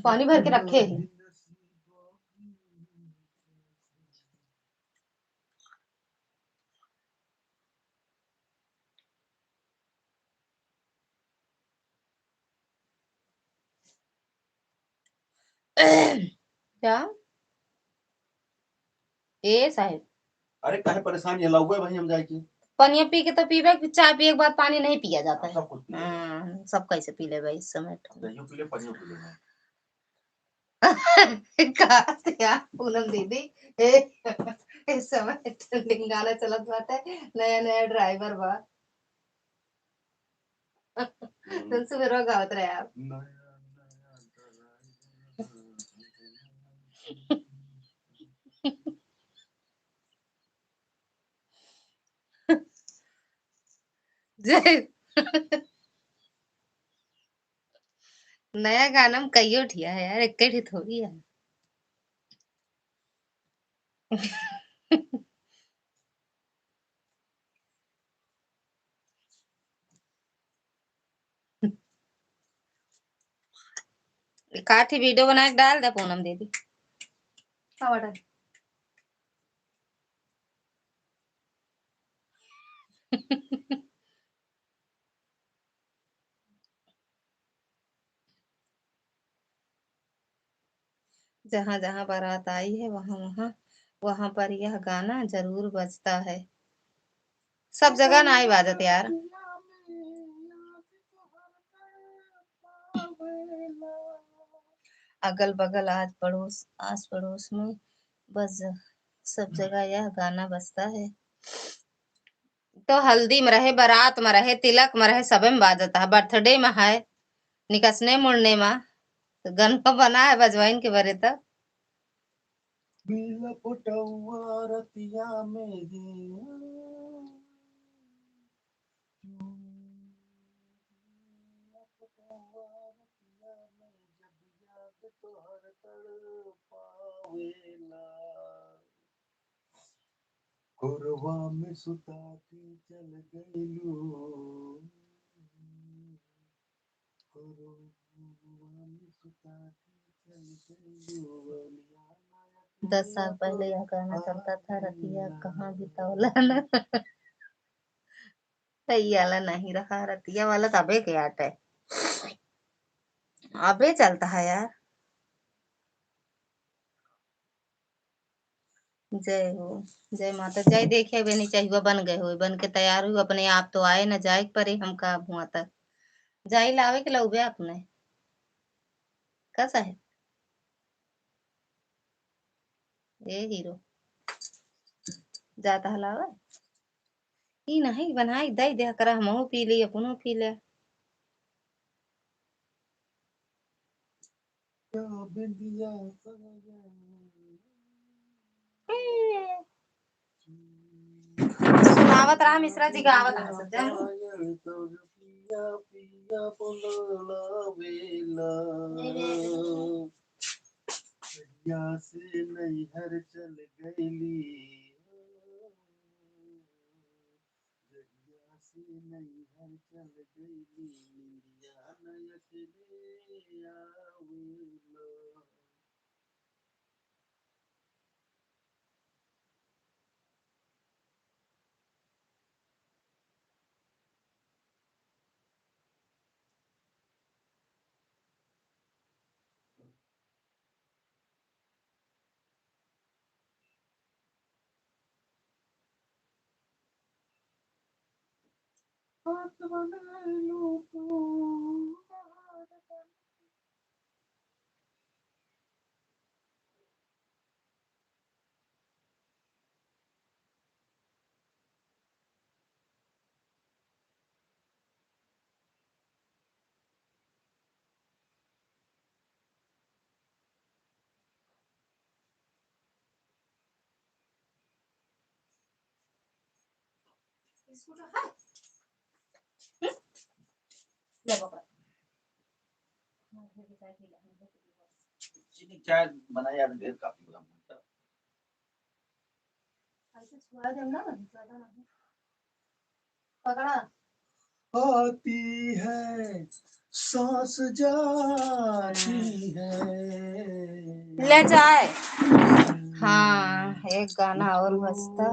A: पानी भर के रखे हैं। क्या ए साहब?
C: अरे काहे परेशान ये लौगे भाई, हम जाए की
A: पानी पी के तो पीबे, चाय पिए के बाद पानी नहीं पिया जाता है।
C: सब कुछ पी ले।
A: सब कैसे पी ले भाई इस समय।
C: दहियो पी ले, पानियो पी ले।
A: कहा से यार पूनम दीदी, इस समय ट्रेंडिंग गाना चलत बाटे, नया नया ड्राइवर बा। तुम सुबह गावत रहे आप। जय नया गाना में कईयो ठिया है यार, एक ही थोड़ी है। काठी वीडियो बना के डाल दे पूनम दीदी। हाँ बता। जहां जहां बारात आई है वहां वहां वहां पर यह गाना जरूर बजता है। सब जगह ना ही बाजत यार। अगल बगल आस पड़ोस में बस सब जगह यह गाना बजता है। तो हल्दी में रहे, बारात में रहे, तिलक में रहे, सबे में बाजता है। बर्थडे में है, निकसने मुड़ने में तो गाना बना है बजवाइन के बरे तक।
C: कोरवा में सुता के चल गईलू, कोरवा में सुता के चल गईलू।
A: 10 साल पहले यह गाना चलता था, रतिया कहाँ बितावला ना। सही वाला नहीं रहा, रतिया वाला तो अबे के आट है, अबे चलता है यार। जय हो, जय माता, जय देखे भी नहीं चाहिए, बन गए हो, बन के तैयार हुए अपने आप तो आए ना जाए परे हम का हुआ तक जाई लावे के लौबे अपने कैसा है। ए हीरो जाता हलावा ई नहीं बनाई दई दे कर हमहू पी ली अपनो पी ले। सुनावत रहा मिश्रा जी गावत रहा सब जन।
C: से नैहर चल गईली से नैहर चल गईली निंदिया नयत ले आवेला। चीनी चाय बनाई यार ढेर काफी बड़ा बनता। ऐसे छुआ देना ना ज्यादा नहीं पकड़ा आती है सांस जाती है।
A: ले जाए। हाँ एक गाना और बजता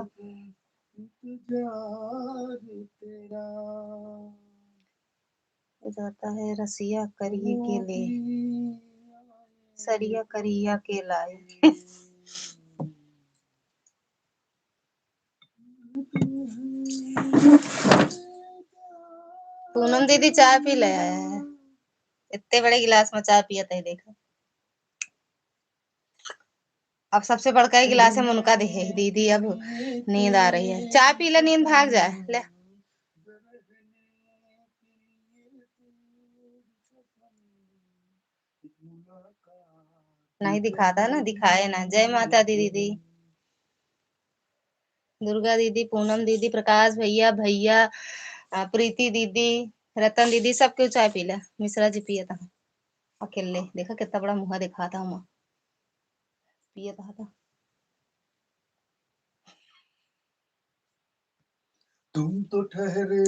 C: इंतजार तेरा
A: जाता है रसिया करिए के ले सरिया करिया के लाए। पूनम दीदी चाय पी ले आया है इतने बड़े गिलास में चाय पिया था देखा। अब सबसे बड़का ही गिलास है उनका देखे दीदी अब नींद आ रही है चाय पी ले नींद भाग जाए ले। नहीं दिखाता ना दिखाए ना। जय माता दी दीदी दुर्गा दीदी पूनम दीदी प्रकाश भैया भैया प्रीति दीदी रतन दीदी सब क्यों चाय पी ले। मिश्रा जी पिया था अकेले देखा कितना बड़ा मुंह दिखाता हूँ पिया था।
C: तुम तो ठहरे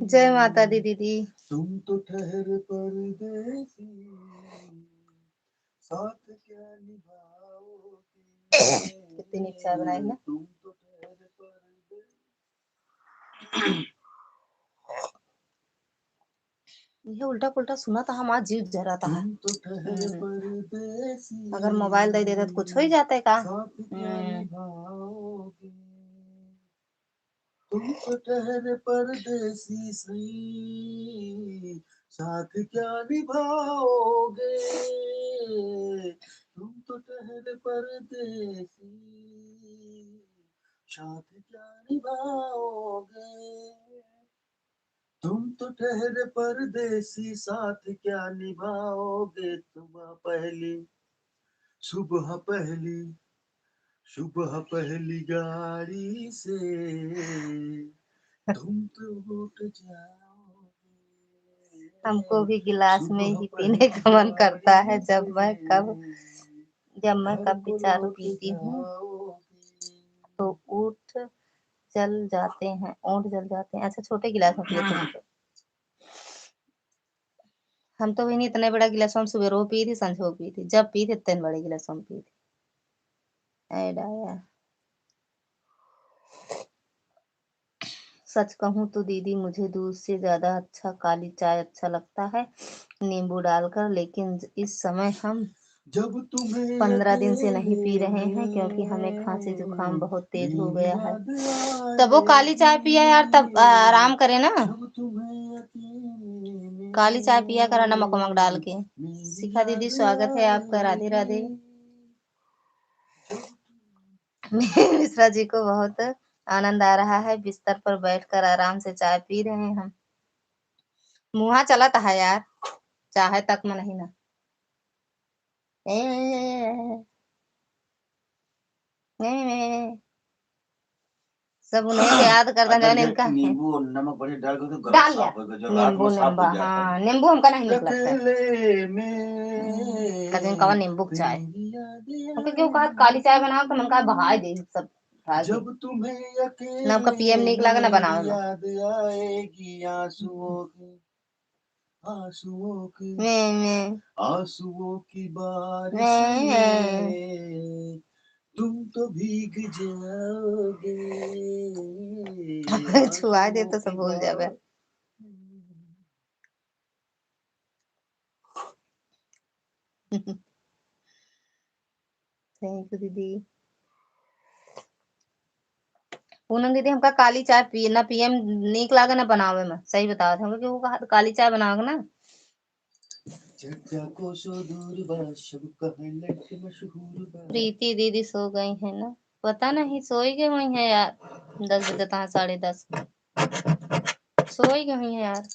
A: जय माता दी दीदी
C: तुम तो ठहरे परदेसी साथ क्या निभाओगे।
A: कितनी चाय बनाई ना।
C: तुम तो ठहरे परदेसी
A: ये उल्टा पुल्टा सुना था हमारा जीव जरा था।
C: तुम तो ठहरे परदेसी
A: अगर मोबाइल दे देते तो कुछ हो ही जाता है का।
C: साथ क्या निभाओगे। तुम तो ठहरे परदेसी सही साथ क्या निभाओगे। तुम तो ठहरे परदेसी साथ क्या निभाओगे। तुम तो ठहरे परदेसी साथ क्या निभाओगे। सुबह पहली गाड़ी से तुम तो उठ जाओगे।
A: हमको भी गिलास में ही पीने का मन करता है जब मैं कब चारू पीती हूँ तो ऊँट जल जाते हैं। अच्छा छोटे गिलास में पीते हैं हम तो भी नहीं इतने बड़ा गिलास हम सुबह रो पी थी संझो पी थी जब पी थी इतने बड़े गिलास में पी थी। सच कहूँ तो दीदी मुझे दूध से ज्यादा अच्छा काली चाय अच्छा लगता है नींबू डालकर। लेकिन इस समय हम 15 दिन से नहीं पी रहे हैं क्योंकि हमें खांसी जुकाम बहुत तेज हो गया है। तब वो काली चाय पिया यार तब आराम करे ना। काली चाय पिया करा नमक वमक डाल के। शिखा दीदी स्वागत है आपका राधे राधे। मिश्रा जी को बहुत आनंद आ रहा है। बिस्तर पर बैठकर आराम से चाय पी रहे हैं हम। मुहा चलत है यार, चाहे तक में नहीं ना। सब उन्हें के याद करता
C: अगर
A: जाने इनका
C: नींबू और नमक बड़े डाल के तो गला
A: डाल
C: साफ होगा, जो रात
A: नींबू
C: में साफ
A: नींबू
C: हो जाता है।
A: हाँ नींबू हमका नहीं निकलता है।
C: अकेले में
A: कहीं कहा नींबू की चाय
C: तेरी यादें
A: ओके क्यों कहा काली चाय बनाओ तो मन कहा बहाय दे सब खा के।
C: जब तुम्हें
A: ना उनका पीएम
C: अकेले
A: नीक लगा ना
C: में
A: बनाओ ना।
C: याद आएगी आंसुओं की
A: मैं
C: आंसुओं की बारिश
A: मैं
C: में तुम तो भीग जाओगे
A: छुआ दे
C: आंसुओं
A: तो सब
C: की
A: भूल जावे। थैंक यू दीदी। पूनम दीदी हमका काली चाय पी ना पीएम नीक लागे ना बनावे में सही बताओ थे हमका क्यों कहा काली चाय बनाओगे ना। प्रीति दीदी सो गई है ना, पता नहीं सोई गई हुई है यार। 10 बजे तक 10:30 सोई गई हुई है यार।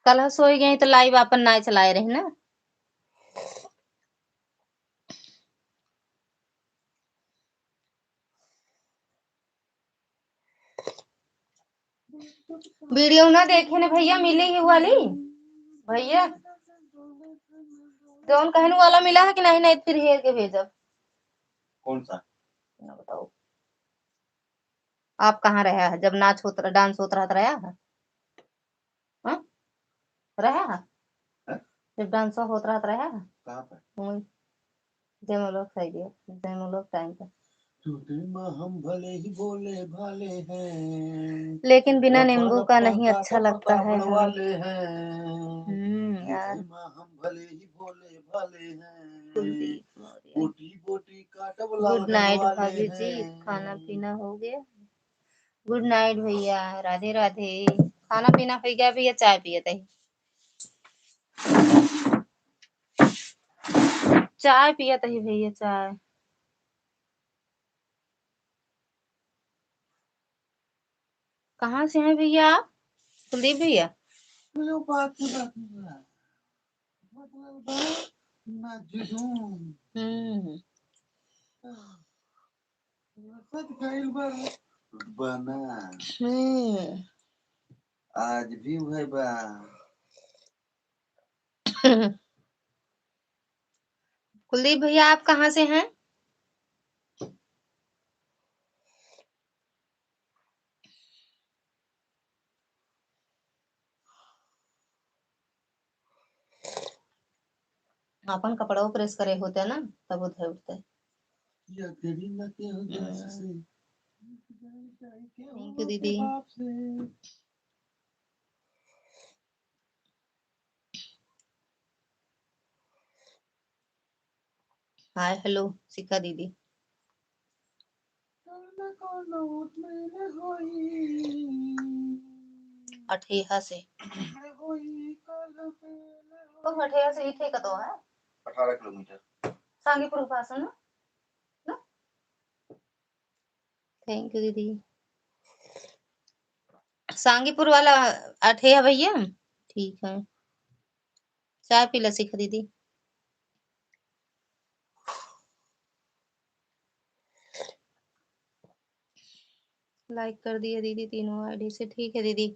A: कल सोई गई तो लाइव अपन ना चलाए रही ना। वीडियो ना देखे ना भैया मिली ही वाली भैया जौन कहने वाला मिला है कि नहीं नहीं फिर हेर के भेजब।
C: कौन सा
A: ना बताओ आप कहाँ रहा है जब नाच होता डांस होता रहा है हाँ? रहा है जब डांस होता रहा है
C: कहाँ पर
A: जयमलोक सही है जयमलोक टाइम पे।
C: हम भले ही भोले भाले हैं
A: लेकिन बिना
C: रफा
A: नींबू का
C: रफा
A: नहीं अच्छा लगता है
C: प्रतापगढ़
A: हमें।
C: वाले हैं
A: यार
C: हम भले ही भोले भाले हैं
A: कुलदीप मौर्य
C: बोटी बोटी काटब
A: गुड
C: लालगढ़
A: नाइट
C: वाले
A: भाभी जी
C: हैं
A: खाना पीना हो गया। गुड नाइट भैया राधे राधे। खाना पीना हो गया भैया चाय पिए थे चाय पिया थे भैया चाय। कहाँ से हैं भैया आप कुलदीप भैया।
C: आज भी है बा
A: कुलदीप भैया आप कहाँ से हैं। अपन कपड़ा प्रेस करे होते ना तब उठे उठते। थैंक यू दीदी। हाय हेलो शिखा दीदी। अठेहा से तो अठेहा से इथे का तो है
C: 18 किलोमीटर
A: सांगीपुर पास है ना। थैंक यू दीदी। सांगीपुर वाला अठेहा भैया ठीक है। चाय पी ला शिखा दीदी। लाइक कर दिया दीदी तीनों आईडी से ठीक है दीदी।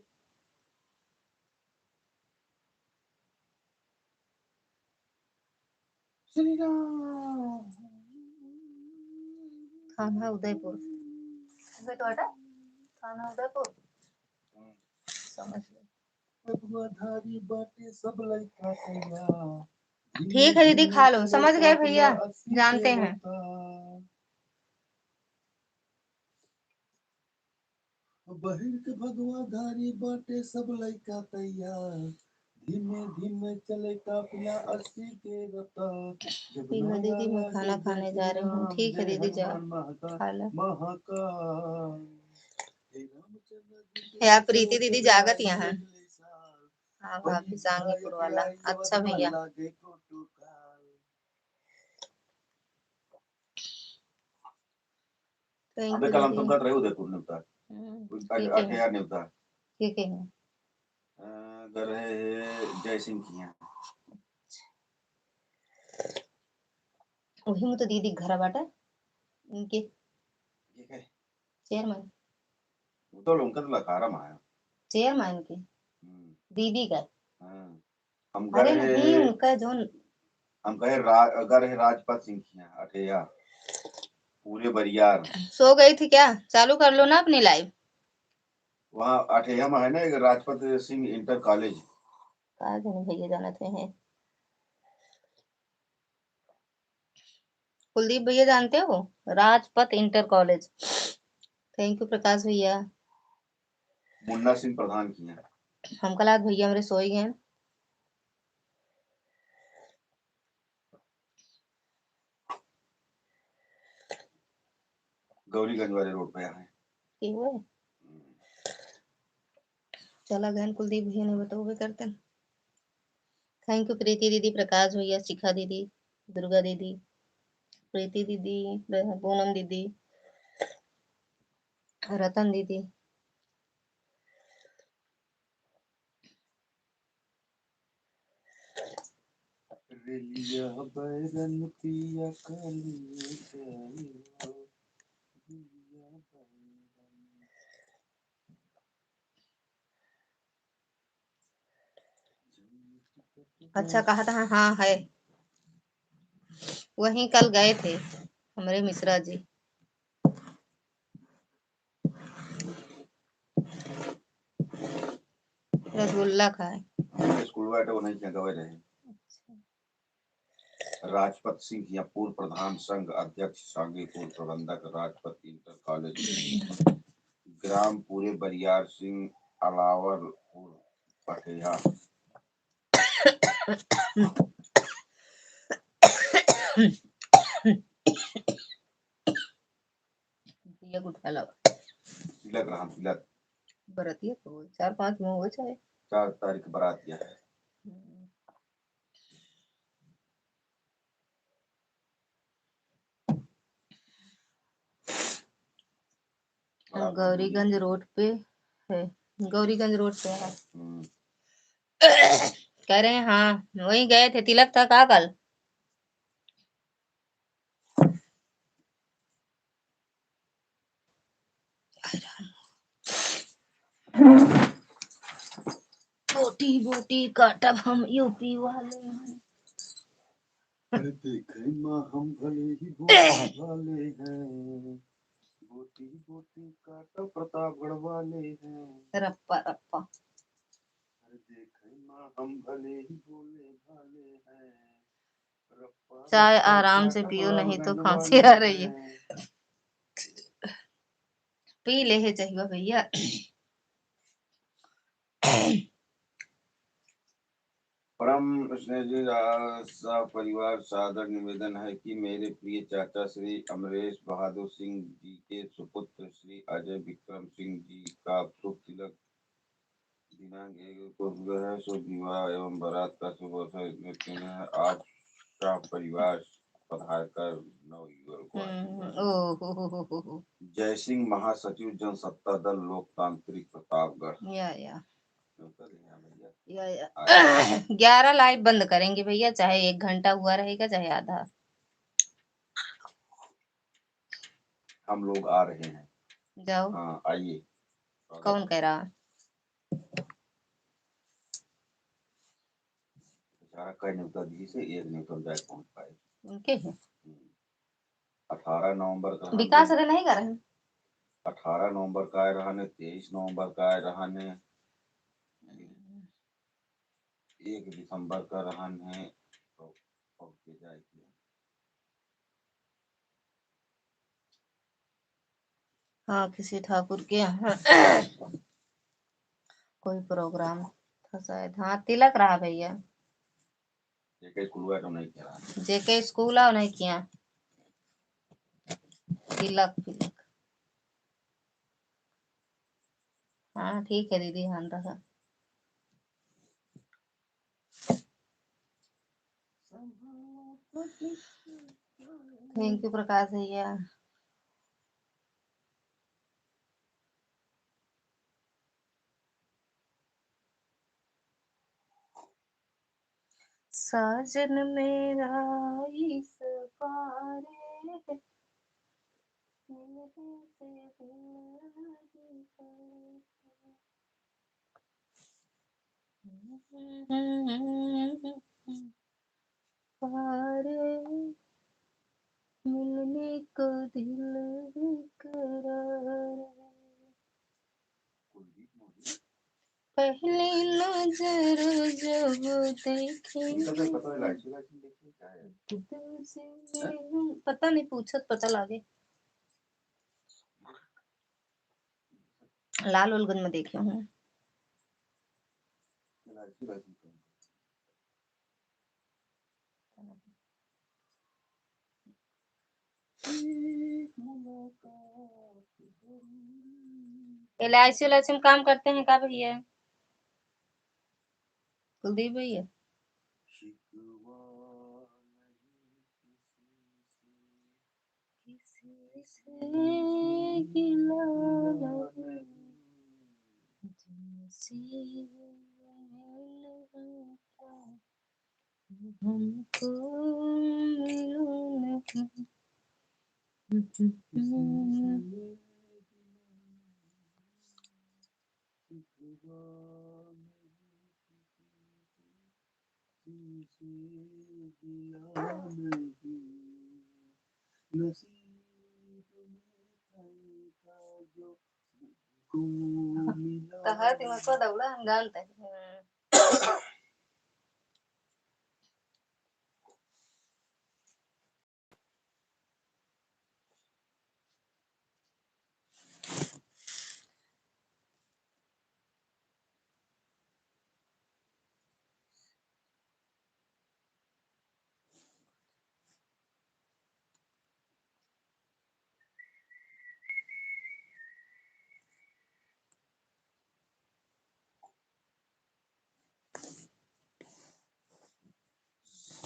A: थाना उदयपुर थाना उदयपुर समझ ठीक है दीदी खा लो समझ गए भैया जानते हैं।
C: बहिर के भगवा धारी बाटे सब लइका तैयार धीमे धीमे चले काफिला 80 के रफ्तार
A: दीदी मैं खाना खाने जा रही हूँ ठीक है दीदी जाओ खा लो। या प्रीति दीदी जागत यहाँ हाँ भाभी सांगीपुर वाला अच्छा भैया। थैंक
C: अबे
A: यू
C: कल हम तो
A: दीदी।
C: कर रहे उदयपुर नेवता
A: ठीक है
C: 8,000 नेवता
A: ठीक है।
C: कर रहे जय सिंह की यहाँ
A: वही में तो दीदी घर बाटा इनके
C: ठीक है
A: चेयरमैन
C: वो तो उनका तो लखारम आया
A: चेयरमैन की दीदी का।
C: हाँ। हम
A: अरे
C: गए
A: नहीं उनका जो
C: हम कहे अगर है राजपत सिंह की यहाँ अठेया पूरे बरियार
A: सो गई थी क्या? चालू कर लो ना अपनी लाइव।
C: वहाँ अठेया में है ना एक राजपत सिंह इंटर कॉलेज
A: कहा जाने भैया जाना थे हैं। कुलदीप भैया जानते हो? Rajpath inter college. Thank you Prakash भैया।
C: मुन्ना सिंह प्रधान की यहाँ
A: हम कल आज भैया मेरे सोई गए।
C: गौरीगंज वाले रोड पे यहाँ है
A: चला गए कुलदीप भैया ने बताओ वे करते। थैंक यू प्रीति दीदी, प्रकाश भैया, शिखा दीदी, दुर्गा दीदी, प्रीति दीदी, पूनम दीदी, रतन दीदी।
C: रेलिया बैगन पिया काली चाय
A: अच्छा कहा था हाँ है वहीं कल गए थे हमारे मिश्रा जी। रसगुल्ला खाए।
C: स्कूल बैठे वो नहीं क्या गए रहे राजपत सिंह या पूर्व प्रधान संघ अध्यक्ष सांगीपुर प्रबंधक राजपत इंटर कॉलेज ग्राम पूरे बरियार सिंह अलावलपुर पटेहा तिलक राम तिलक
A: बरतिया तो 4-5 में हो जाए
C: 4 तारीख बारात दिया है
A: गौरीगंज रोड पे है। गौरीगंज रोड पे है। कह रहे हैं हाँ वहीं गए थे तिलक था का कल। बोटी बोटी काटब हम यूपी वाले हैं।
C: देखे माँ हम भले ही बोटी वाले हैं बोटी बोटी काटा प्रतापगढ़ वाले हैं
A: रप्पा रप्पा
C: देखे माँ हम भले ही बोले भाले हैं रप्पा
A: चाय
C: रप्पा
A: आराम से
C: काटा
A: पियो नहीं तो
C: लालगंज
A: खांसी
C: वाले
A: आ रही है।
C: हैं
A: पी ले चाहिए भैया।
C: परम स्नेही परिवार सादर निवेदन है कि मेरे प्रिय चाचा श्री अमरेश बहादुर सिंह जी के सुपुत्र श्री अजय विक्रम सिंह जी का शुभ तिलक दिनांक 1 को हुआ है। शुभ विवाह एवं बारात का शुभ अवसर है। आज का परिवार पधार कर नवयुवक को आशीर्वाद जय सिंह महासचिव जनसत्ता दल लोकतांत्रिक प्रतापगढ़
A: या 11 लाइव बंद करेंगे भैया चाहे 1 घंटा हुआ रहेगा चाहे आधा।
C: हम लोग आ रहे हैं
A: जाओ
C: हाँ आइए
A: कौन कह रहा?
C: कई न्यूता दी से एक न्यूटन जाए पहुंच पाए
A: उनके हैं
C: 18 नवंबर का
A: विकास अरे नहीं कर रहे
C: 18 नवंबर का आए रहने 23 नवंबर का आए रहने 1 दिसंबर का रहन है तो पहुंच जाएगी
A: हाँ किसी ठाकुर के यहाँ कोई प्रोग्राम था शायद। हाँ तिलक रहा भैया
C: जेके स्कूल तो नहीं किया
A: जेके स्कूल आओ नहीं किया तिलक तिलक। हाँ ठीक है दीदी हाँ रहा। थैंक यू प्रकाश भैया। साजन मेरा इस पारे मेरे से पारे मिलने को दिल करार
C: कुलदीप मोदी
A: पहली नजर जब देखी
C: पता है लाइसेंस देखिए क्या है
A: दिल से पता नहीं पूछत पता लागे लाल उलगन में देखे हूँ
C: लाइसेंस
A: LIC में काम करते हैं का भैया कुलदीप भैया
C: शिकवा
A: किसी से गिला नहीं तुमसे हमको मिलूं नहीं Tahat yung ako daw lang gante.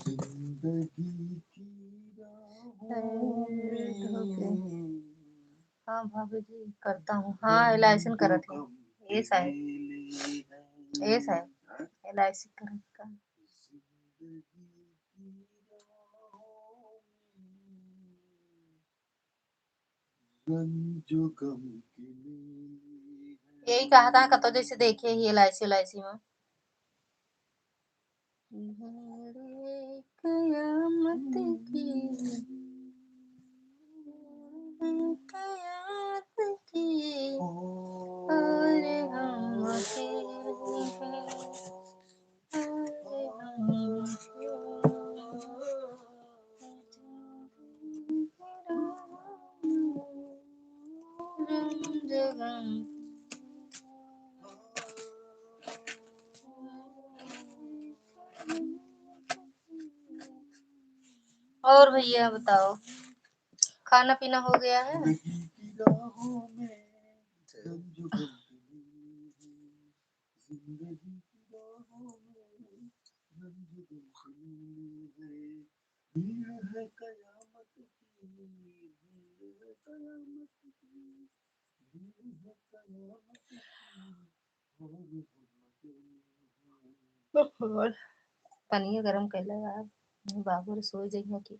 C: जिंदगी की
A: हाँ भाभी जी करता हूँ हाँ LIC करत है ये शायद LIC करत का यही कहा था कतो जैसे देखे ही LIC में कयामत की कयामत की और हम अकेले हैं और हम और भैया बताओ खाना पीना हो गया है पनीर गरम कैला यार बाबू सो जाइए कि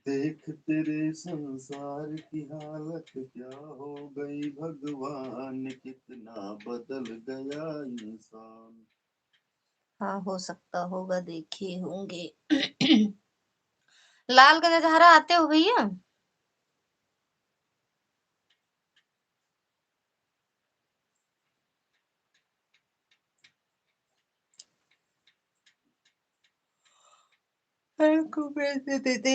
C: देख तेरे संसार की हालत क्या हो गई भगवान कितना बदल गया इंसान
A: हाँ हो सकता होगा देखे होंगे लाल गजहरा आते हो भैया को पैसे देते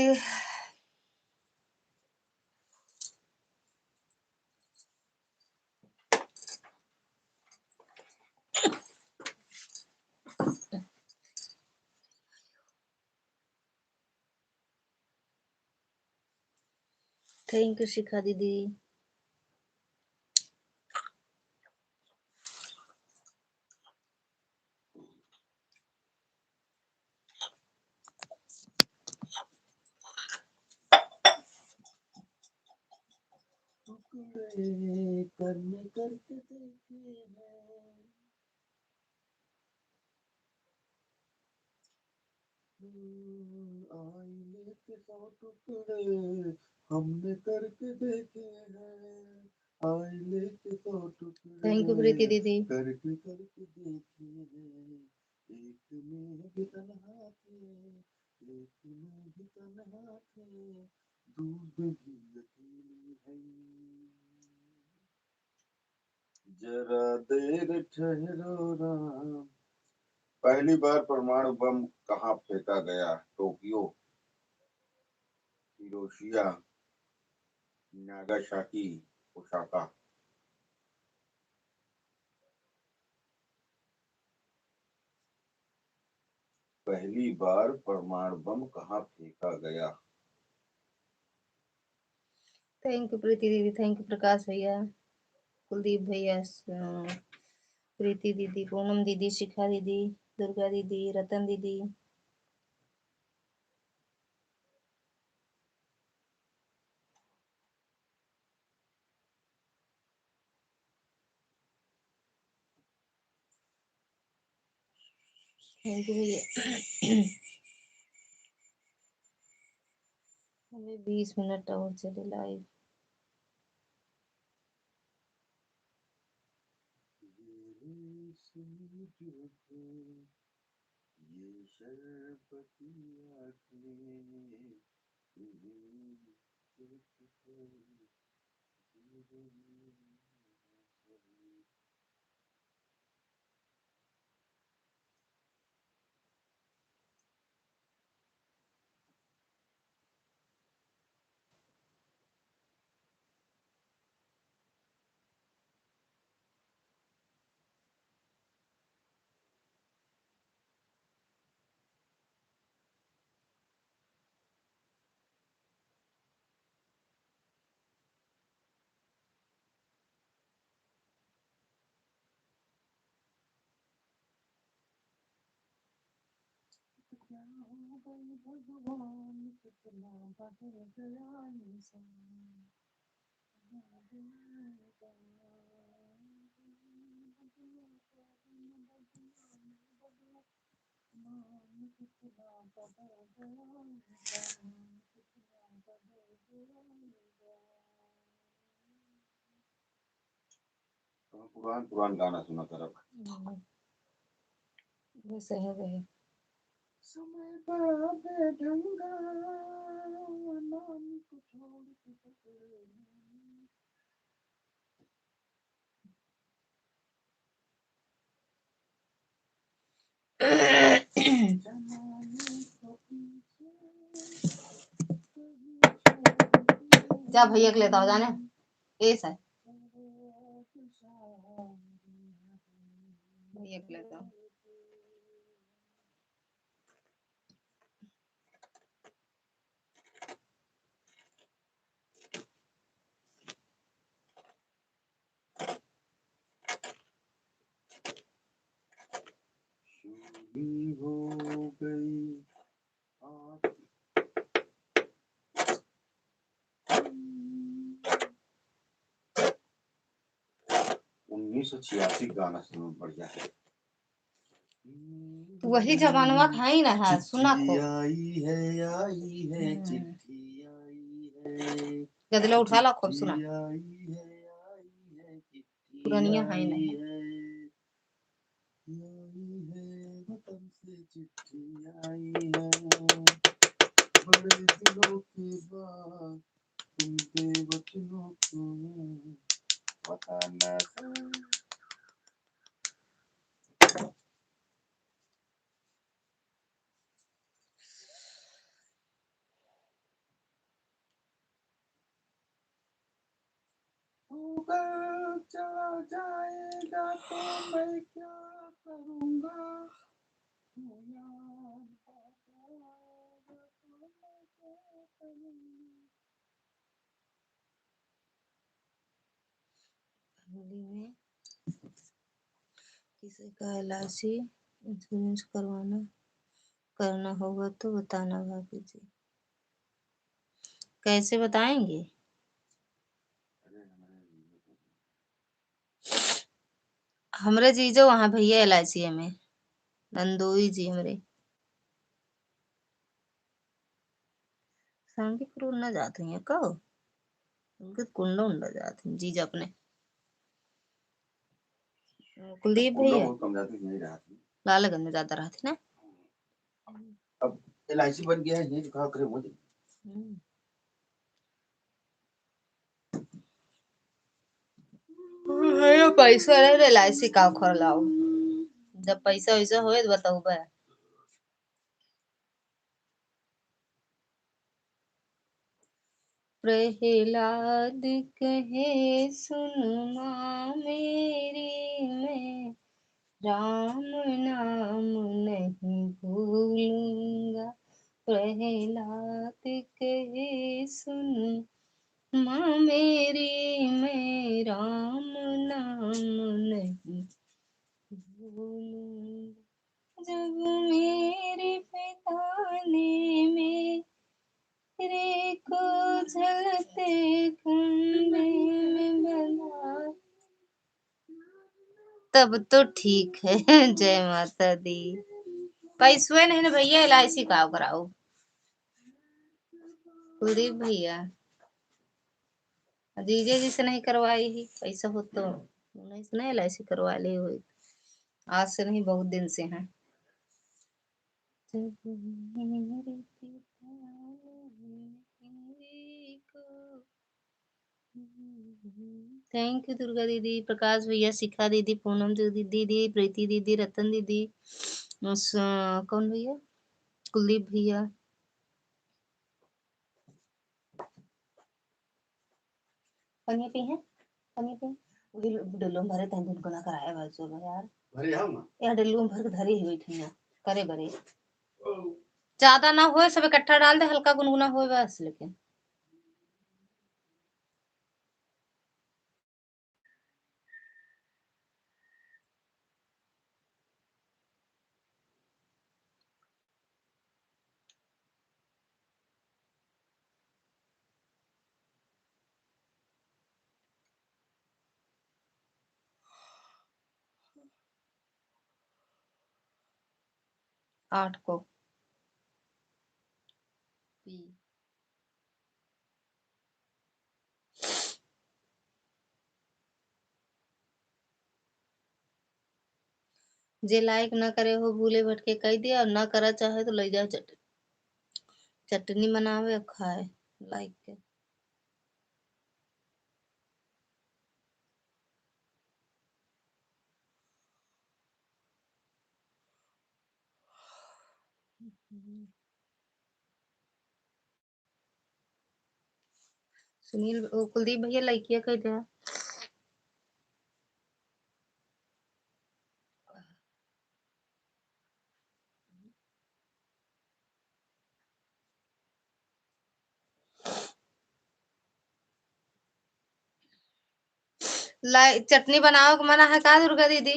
A: थैंक यू शिखा दीदी
C: करने करके देखे हैं, आईने के 100 टुकड़े हमने करके देखे हैं, आईने के 100 टुकड़े
A: थैंक यू प्रीति दीदी।
C: करके करके देखे हैं, एक में भी तन्हा थे, एक में भी तन्हा थे, दूर में भी अकेले हैं, जरा देर ठहरो राम। पहली बार परमाणु बम कहाँ फेंका गया? Tokyo, Hiroshima, Nagasaki, Osaka. पहली बार परमाणु बम कहाँ फेंका गया?
A: थैंक यू प्रीति दीदी, थैंक यू प्रकाश भैया, कुलदीप भैया, प्रीति दीदी, पूनम दीदी, शिखा दीदी, दुर्गा दीदी, रतन दीदी। थैंक यू भैया। हमें 20 मिनट और चले लाइव।
C: ये शरबती आँखें क्या हो गई भगवान, कितना बदल गया इंसान, पुरान पुरान गाना सुना कर
A: वैसे है वही।
C: समय बड़ा बेढंगा, नाम को छोड़ के पकड़े जमाने को पीछे
A: जा भैया के लेता हो जाने। ऐसा है भैया के लेता हूँ।
C: शुरू हो गई आज 1986 गाना सुनो बढ़िया है।
A: तू वही जमानवा खाई ना है, सुना
C: चिट्ठी
A: खूब।
C: आई है चिट्ठी आई है,
A: गदला उठा ला खूब सुना।
C: आई है चिट्ठी
A: पुरानिया है
C: आई
A: नहीं।
C: है, वतन से चिट्ठी आई है, बड़े दिनों के बाद तुमके वचनों को बताना था। अगर चला जाएगा तो मैं क्या करूँगा, याद आएगा तो मैं क्या करूँगा।
A: फैमिली में किसी का LIC इंश्योरेंस करना होगा तो बताना भाभी जी। कैसे बताएंगे? हमरे जीजो वहाँ भैया LIC में नंदोई जी हमरे सांगीपुर न जाते हैं कहो उनके कुंडो उंडा जाते हैं जीजा अपने कुलदीप भैया लालगंज में ज्यादा रहते ना।
C: अब LIC बन गया है ये कहा करे वो
A: पैसा रहे LIC का खोलाओ जब पैसा वैसा होए तो बताऊ बा। प्रहलाद कहे सुन माँ मेरी मैं राम नाम नहीं भूलूंगा। प्रहलाद कहे सुन माँ मेरी मैं राम नाम नहीं भूलूंगा। जब मेरे पिता ने मेरे को झलते खंबे में बना तब तो ठीक है। जय माता दी। पैसवे नहीं ना भैया LIC का कराओ कुलदीप भैया जीजे जी से नहीं करवाई ही पैसा हो तो नहीं से नहीं LIC करवा ली हुई आज से नहीं बहुत दिन से हैं। थैंक यू दुर्गा दीदी प्रकाश भैया शिखा दीदी पूनम दीदी प्रीति दीदी रतन दीदी कौन भैया कुलदीप भैया पनिया पी है पनिया पी डुल्लू भरे तन दिन को ना कराया भाई सो यार भरे हम यार डुल्लू भर के धरी हुई थी ना करे बरे ज्यादा ना होए सब इकट्ठा डाल दे हल्का गुनगुना होए बस लेकिन आठ को पी जे लाइक ना करे हो भूले भटके कह दिया और ना करा चाहे तो ले जाओ चटनी बनावे और खाए लाइक के सुनील कुलदीप भैया लाइकिया कह दिया लाई चटनी बनाओ के मना है का दुर्गा दीदी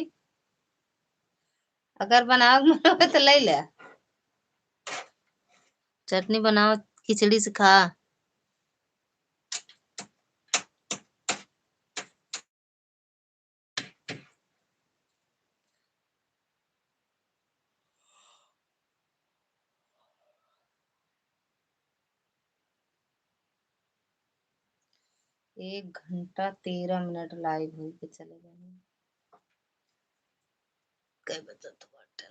A: अगर बनाओ के मना है तो ले ले चटनी बनाओ खिचड़ी से खा 1 घंटा 13 मिनट लाइव हुई के चले गए कई बजे तो बाटे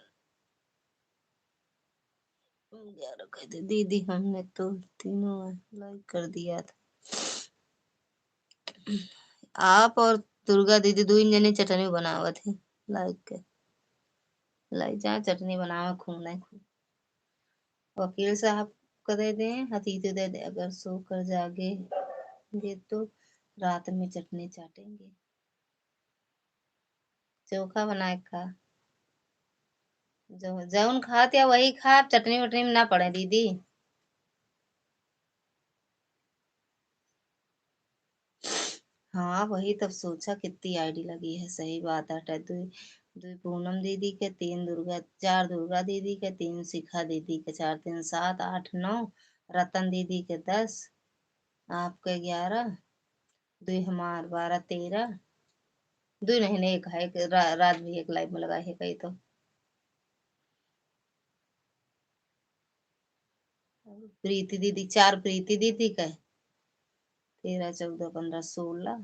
A: 11 कह दे दीदी हमने तो तीनों लाइक कर दिया था आप और दुर्गा दीदी दो जने चटनी बनावत थे लाइक के लाइक जा चटनी बनावे खूब नहीं खूब वकील साहब को दे दे हतीजे दे दे अगर सो कर जागे ये तो रात में चटनी चाटेंगे चोखा बनाए खा जो जौन खात या वही खा चटनी वटनी में ना पड़े दीदी हाँ वही तब सोचा कितनी आईडी लगी है सही बात है दो दो पूनम दीदी के 3 दुर्गा 4 दुर्गा दीदी के 3 शिखा दीदी के 4 3 7 8 9 रतन दीदी के 10 आपके 11 दो हमार 12 13 दो नहीं एक है, रात भी एक लाइव में लगा है कहीं तो। प्रीति दीदी 4 प्रीति दीदी का 13 14 15 16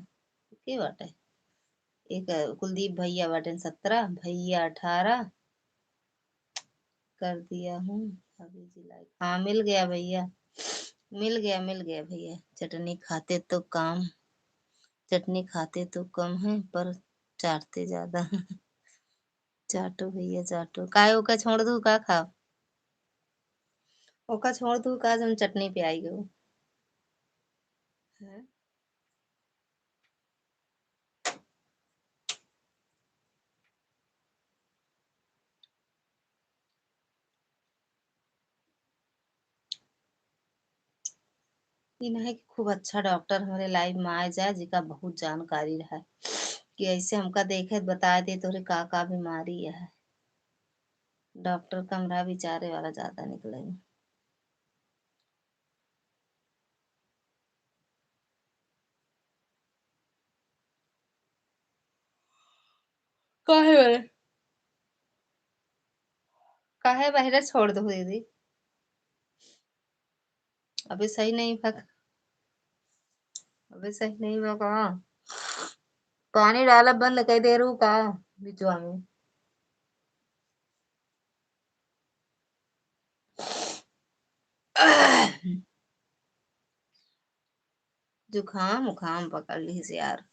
A: के बाटे। एक कुलदीप भैया बाटे 17 भैया 18 कर दिया हूँ अभी जी लाइक। हाँ मिल गया भैया, मिल गया भैया। चटनी खाते तो कम है पर चाटते ज्यादा। चाटो भैया चाटो। काय ओका छोड़ दू का खाओ, ओका छोड़ दू का हम चटनी पे आई गो। है कि खूब अच्छा डॉक्टर हमारे लाइफ में आ जाए जिका बहुत जानकारी रहा कि ऐसे हमका देखे बता दे तोरे का बीमारी है। डॉक्टर कमरा बिचारे वाला ज्यादा निकले। काहे वाले काहे बाहर छोड़ दो दीदी, अभी सही नहीं भग, अभी सही नहीं भगा। पानी डाला बंद कई देर का बिचवा में। जुखाम उखाम पकड़ ली से यार।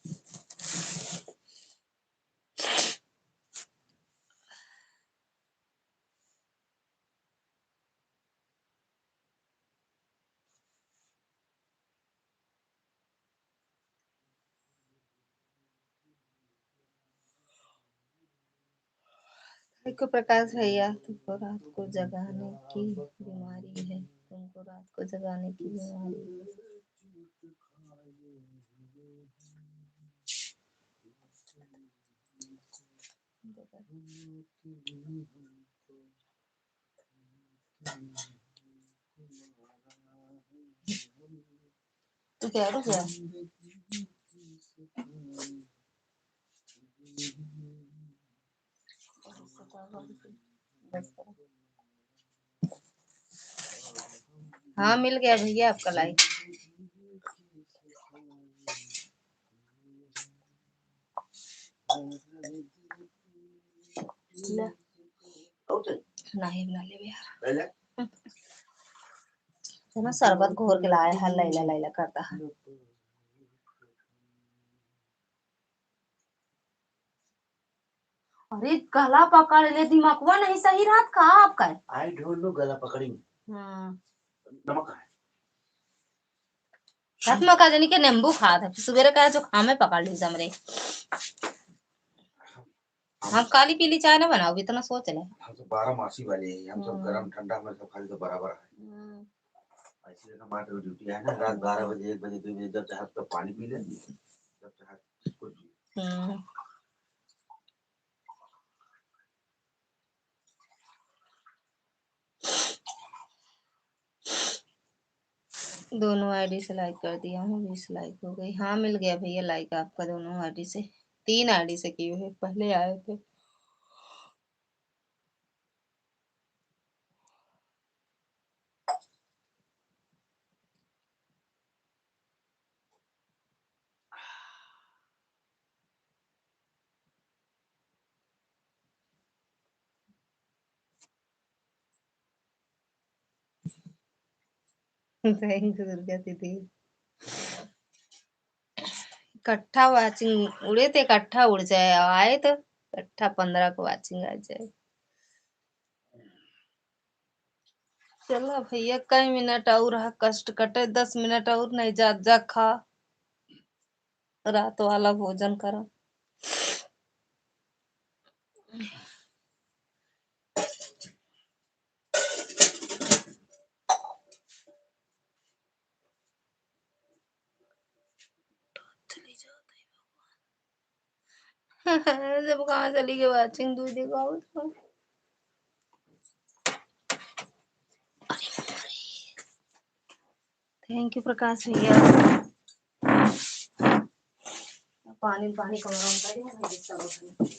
A: देखो प्रकाश भैया, तुमको रात को जगाने की बीमारी है, तुमको रात को जगाने की बीमारी है। तू क्या रुक गया? हाँ मिल गया भैया आपका लाइक। नहीं बना ले यार, ना शरबत घोर के लाया है, लैला लैला करता है। अरे गला पकड़ ले, दिमागवा नहीं सही रात का आपका।
C: आई डोंट नो, गला पकड़ी। नमक है
A: रात में का जानी के नींबू खा था, सुबह का जो खामे पकड़ ली जमरे। हम काली पीली चाय ना बनाओ इतना सोच ले।
C: हम तो 12 मासी वाले हैं, हम सब गरम ठंडा में सब खाली तो बराबर है। ऐसे हमारी ड्यूटी है ना, रात 12 बजे 1 बजे 2 बजे जब चाहे तो पानी पी ले, जब चाहे कुछ भी।
A: दोनों आईडी से लाइक कर दिया हूँ, 20 लाइक हो गई। हाँ मिल गया भैया लाइक आपका दोनों आईडी से। 3 आईडी से किए हुए पहले आए थे। थैंक यू दुर्गा दीदी। इकट्ठा वाचिंग उड़े तो इकट्ठा उड़ जाए, आए तो इकट्ठा 15 को वाचिंग आ जाए। चलो भैया कई मिनट और रहा, कष्ट कटे 10 मिनट और नहीं जा खा रात वाला भोजन करो। जब कहाँ चली गई वाचिंग दूध दिखाओ तो। थैंक यू प्रकाश भैया। पानी पानी कमरा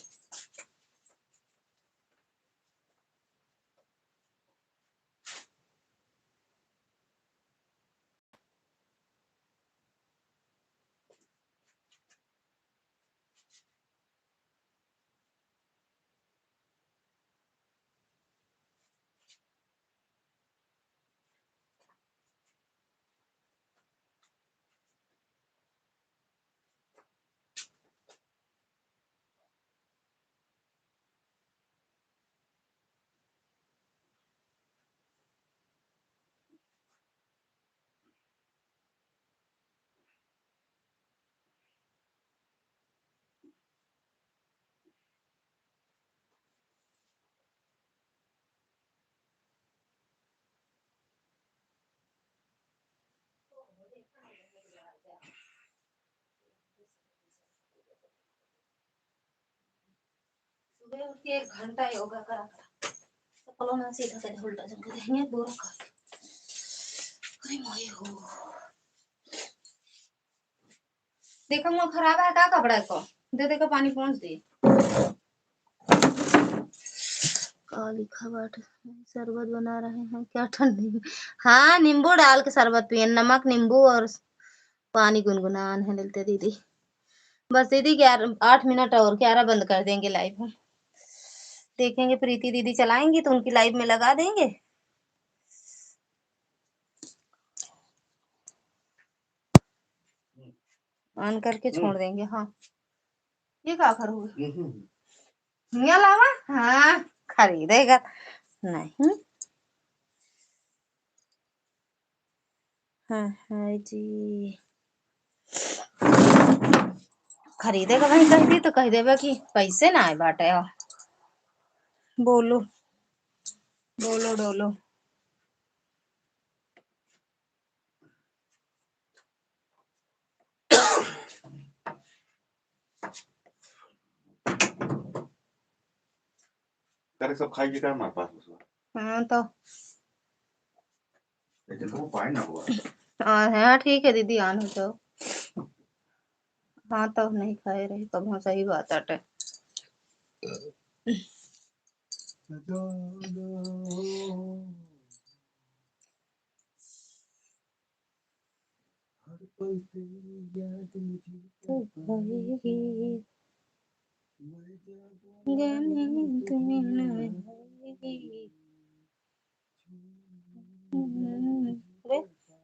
A: सुबह उठ के 1 घंटा योगा करा करो ना सीधा से उल्टा जंग देंगे बोरा का अरे माय हो देखो मुंह खराब है का कपड़ा को दे दे का पानी पहुंच दे का लिखा बाट शरबत बना रहे हैं क्या ठंडी हाँ नींबू डाल के शरबत पिए नमक नींबू और पानी गुनगुनान है लेते दीदी बस दीदी 8 मिनट और 11 बंद कर देंगे लाइव हम देखेंगे प्रीति दीदी चलाएंगी तो उनकी लाइव में लगा देंगे ऑन करके छोड़ देंगे हाँ ये क्या करोगे लावा हाँ खरीदेगा नहीं हाँ हाँ जी खरीदेगा वही कह दी तो कह देगा कि पैसे ना आए बाटे बोलो बोलो डोलो
C: करे सब खाइए क्या हमारे पास उसका
A: हाँ तो
C: लेकिन वो पाए ना हुआ
A: हाँ ठीक है दीदी आन हो जाओ हाँ तो नहीं खाए रहे कब हाँ सही बात है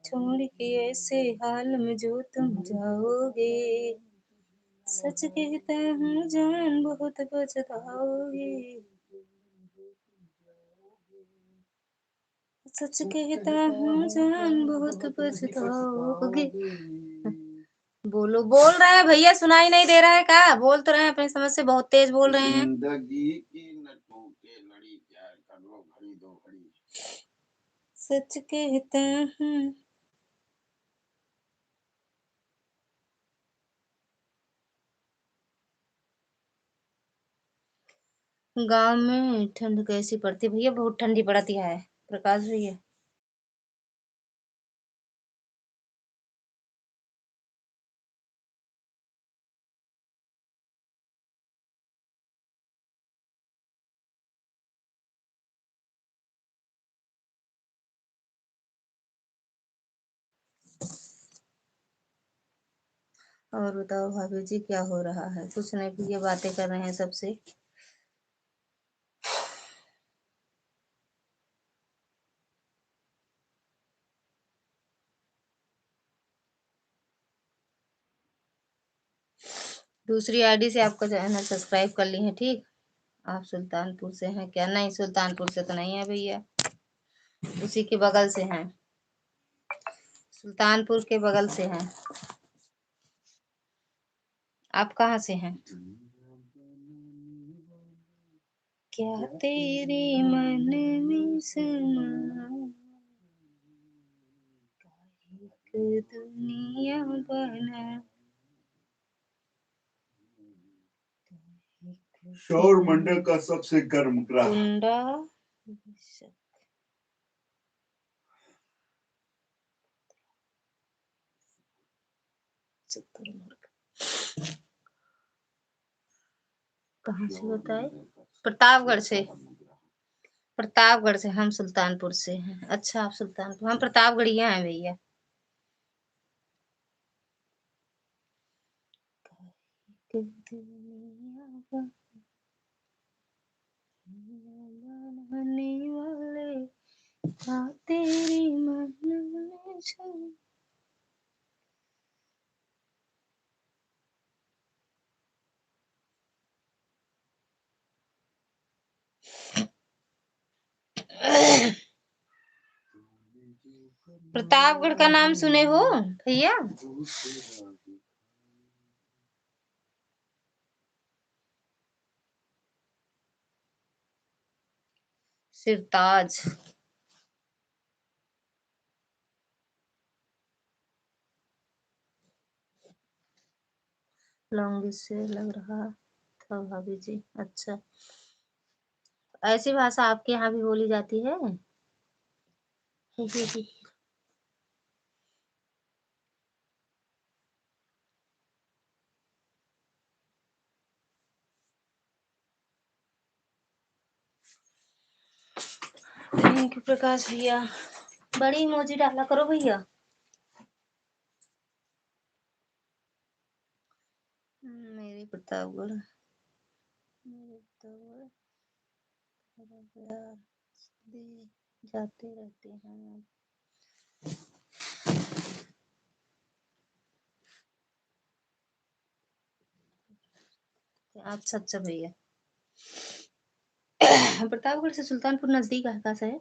A: छोड़ के ऐसे हाल में जो तुम जाओगे सच कहता हूँ जान बहुत पछताओगे सच कहता हूँ जान बहुत पछताओगे बोलो बोल रहे हैं भैया सुनाई नहीं दे रहा है का बोल तो रहे हैं अपनी समझ से बहुत तेज बोल रहे हैं
C: जिंदगी की न टूटे लड़ी क्या कर लो घड़ी दो घड़ी
A: सच कहता हूँ गांव में ठंड कैसी पड़ती है भैया बहुत ठंडी पड़ती है प्रकाश भैया और बताओ भाभी जी क्या हो रहा है कुछ नहीं भैया बातें कर रहे हैं सबसे दूसरी आईडी से आपका चैनल सब्सक्राइब कर ली है ठीक आप सुल्तानपुर से हैं क्या नहीं सुल्तानपुर से तो नहीं है भैया उसी के बगल से हैं सुल्तानपुर के बगल से हैं आप कहाँ से हैं क्या तेरे मन में समा एक दुनिया बना
C: सौर मंडल का सबसे गर्म ग्रह
A: कुंडा कहाँ से बताए? प्रतापगढ़ से। प्रतापगढ़ से, हम सुल्तानपुर से हैं। अच्छा, आप सुल्तानपुर, हम प्रतापगढ़िया हैं भैया। वाले तेरी मन में प्रतापगढ़ का नाम सुने हो भैया? सिरताज। लौंगी से लग रहा था भाभी जी। अच्छा, ऐसी भाषा आपके यहाँ भी बोली जाती है? थैंक यू प्रकाश भैया। बड़ी इमोजी डाला करो भैया। मेरे प्रतापगढ़, मेरे प्रतापगढ़ प्यार दे जाते रहते हैं। अच्छा अच्छा भैया। प्रतापगढ़ से सुल्तानपुर नजदीक है से?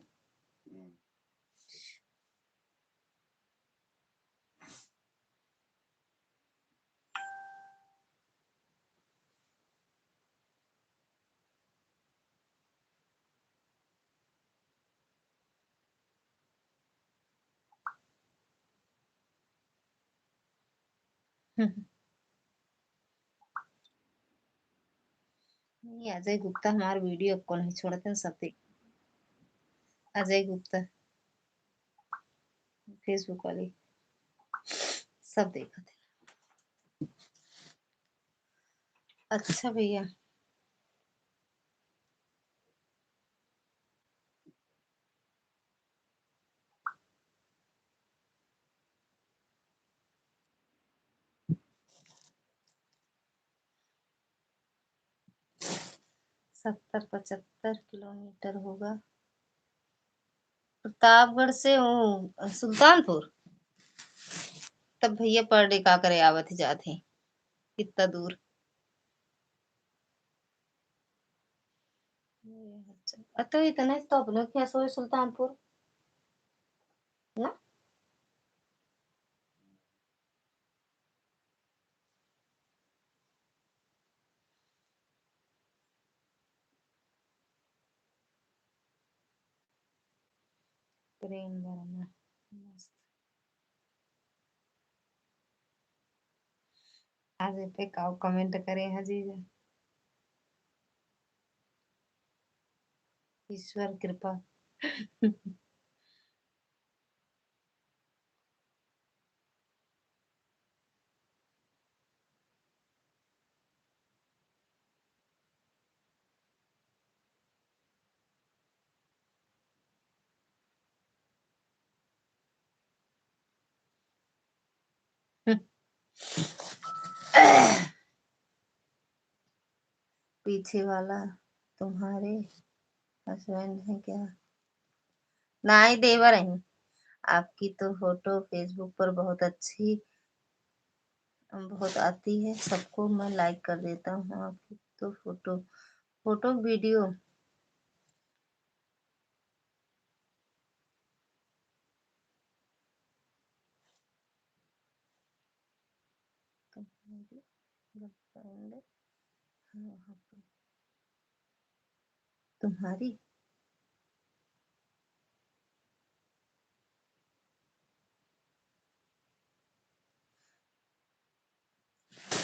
A: नहीं, अजय गुप्ता हमारे वीडियो को नहीं छोड़ते हैं, सब देख। अजय गुप्ता फेसबुक वाले सब देखा थे। अच्छा भैया। सत्तर 75 किलोमीटर होगा प्रतापगढ़ से सुल्तानपुर। तब भैया पर डे का करे आवत ही जाते कितना दूर? तो इतना तो अपने क्या सोए सुल्तानपुर ना। प्रेम वर्मा मस्त। आज पे काउ कमेंट करे हैं जी। ईश्वर कृपा। पीछे वाला तुम्हारे हस्बैंड है क्या? नहीं देवर है। आपकी तो फोटो फेसबुक पर बहुत अच्छी, बहुत आती है, सबको मैं लाइक कर देता हूँ आपकी तो फोटो, फोटो वीडियो। तुम्हारी गर्लफ्रेंड है वहाँ पे। तुम्हारी।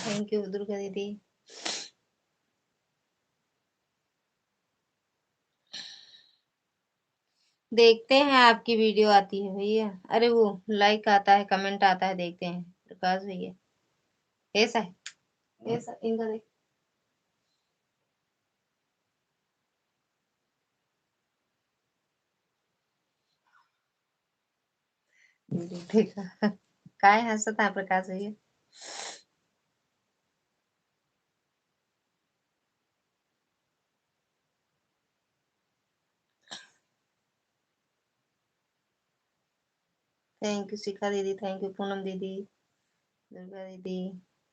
A: थैंक यू दुर्गा दीदी। देखते हैं आपकी वीडियो आती है भैया। अरे वो लाइक आता है, कमेंट आता है, देखते हैं प्रकाश भैया। ऐसा है, ऐसा इनका देख। वीडियो देखा। काय हंसत है प्रकाश भैया? थैंक यू शिखा दीदी, थैंक यू पूनम दीदी, दुर्गा दीदी,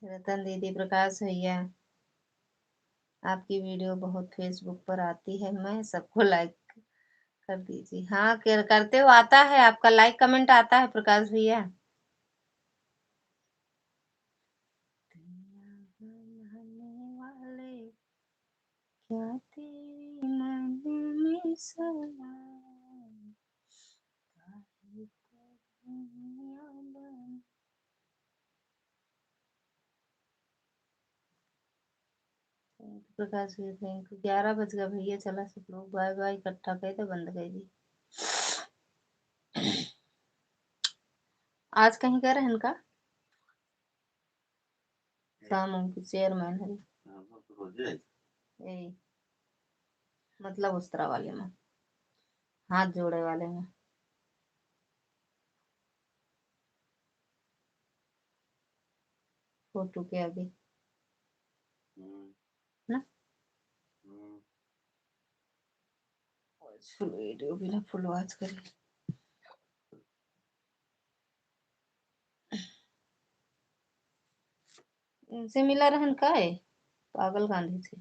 A: रतन दीदी, प्रकाश भैया। आपकी वीडियो बहुत फेसबुक पर आती है, मैं सबको लाइक कर दीजिए। हाँ करते हो, आता है आपका लाइक कमेंट आता है प्रकाश भैया। वाले क्या तेरी मन में समा, काहे दुनिया बन। प्रकाश भैया थैंक यू। 11 बज गए भैया, चला सब लोग बाय बाय इकट्ठा कहे तो बंद कर दी। आज कहीं का रहन का काम उनकी चेयरमैन है यही, मतलब उस तरह वाले में, हाथ जोड़े वाले में। फोटो के आगे ना फुल वीडियो भी ना फुल वॉच करी। इनसे मिला रहन का है पागल गांधी से,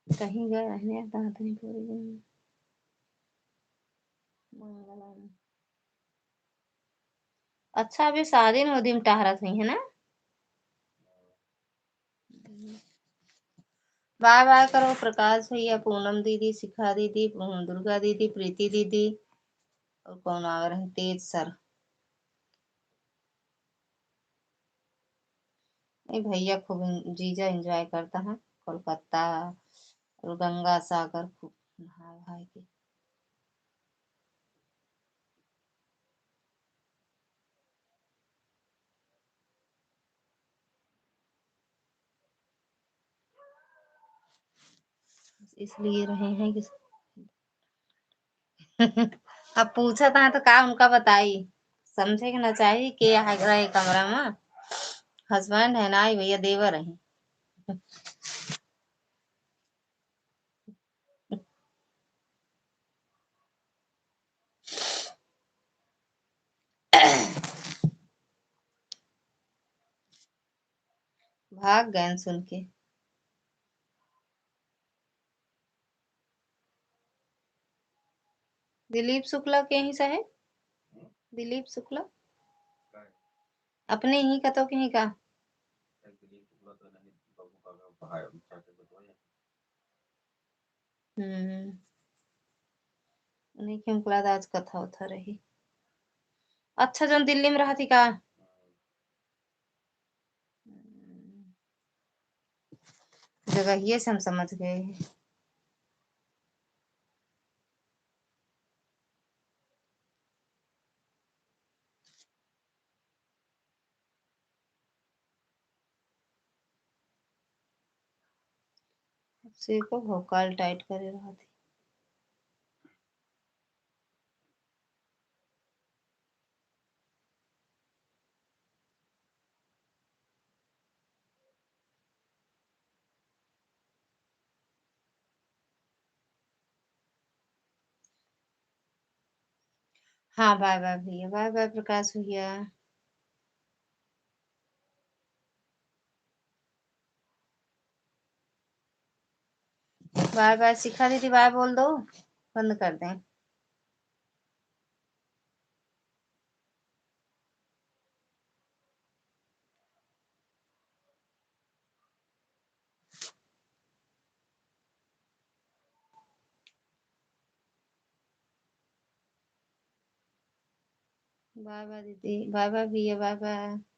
A: कहीं गए रहने दांत नहीं पूरी मंगला में। अच्छा अभी शादी में उदिम टहरा थी है ना। बाय बाय करो प्रकाश भैया, पूनम दीदी, शिखा दीदी, दुर्गा दीदी, प्रीति दीदी, और कौन आ रहे हैं, तेज सर। ये भैया खूब जीजा एंजॉय करता है कोलकाता और गंगा सागर, खूब नहा भाई के। इसलिए रहे हैं कि अब पूछा था तो का उनका बताई, समझे कि ना चाहिए के आ रहे कमरा में, हस्बैंड है ना भैया, देवर है। भाग गए सुन के। दिलीप शुक्ला के ही सहे, दिलीप शुक्ला अपने ही का तो कहीं का। उन्हीं के मुकलाद आज कथा उथा रही। अच्छा जो दिल्ली में रहा थी का, जगह ये से हम समझ गए। से को भोकाल टाइट करे रहा थी। हाँ बाय बाय भैया, बाय बाय प्रकाश भैया। बाय बाय शिखा दीदी, बाय बोल दो, बंद कर दें। बाय बाय दीदी, बाय बाय भैया, बाय बाय।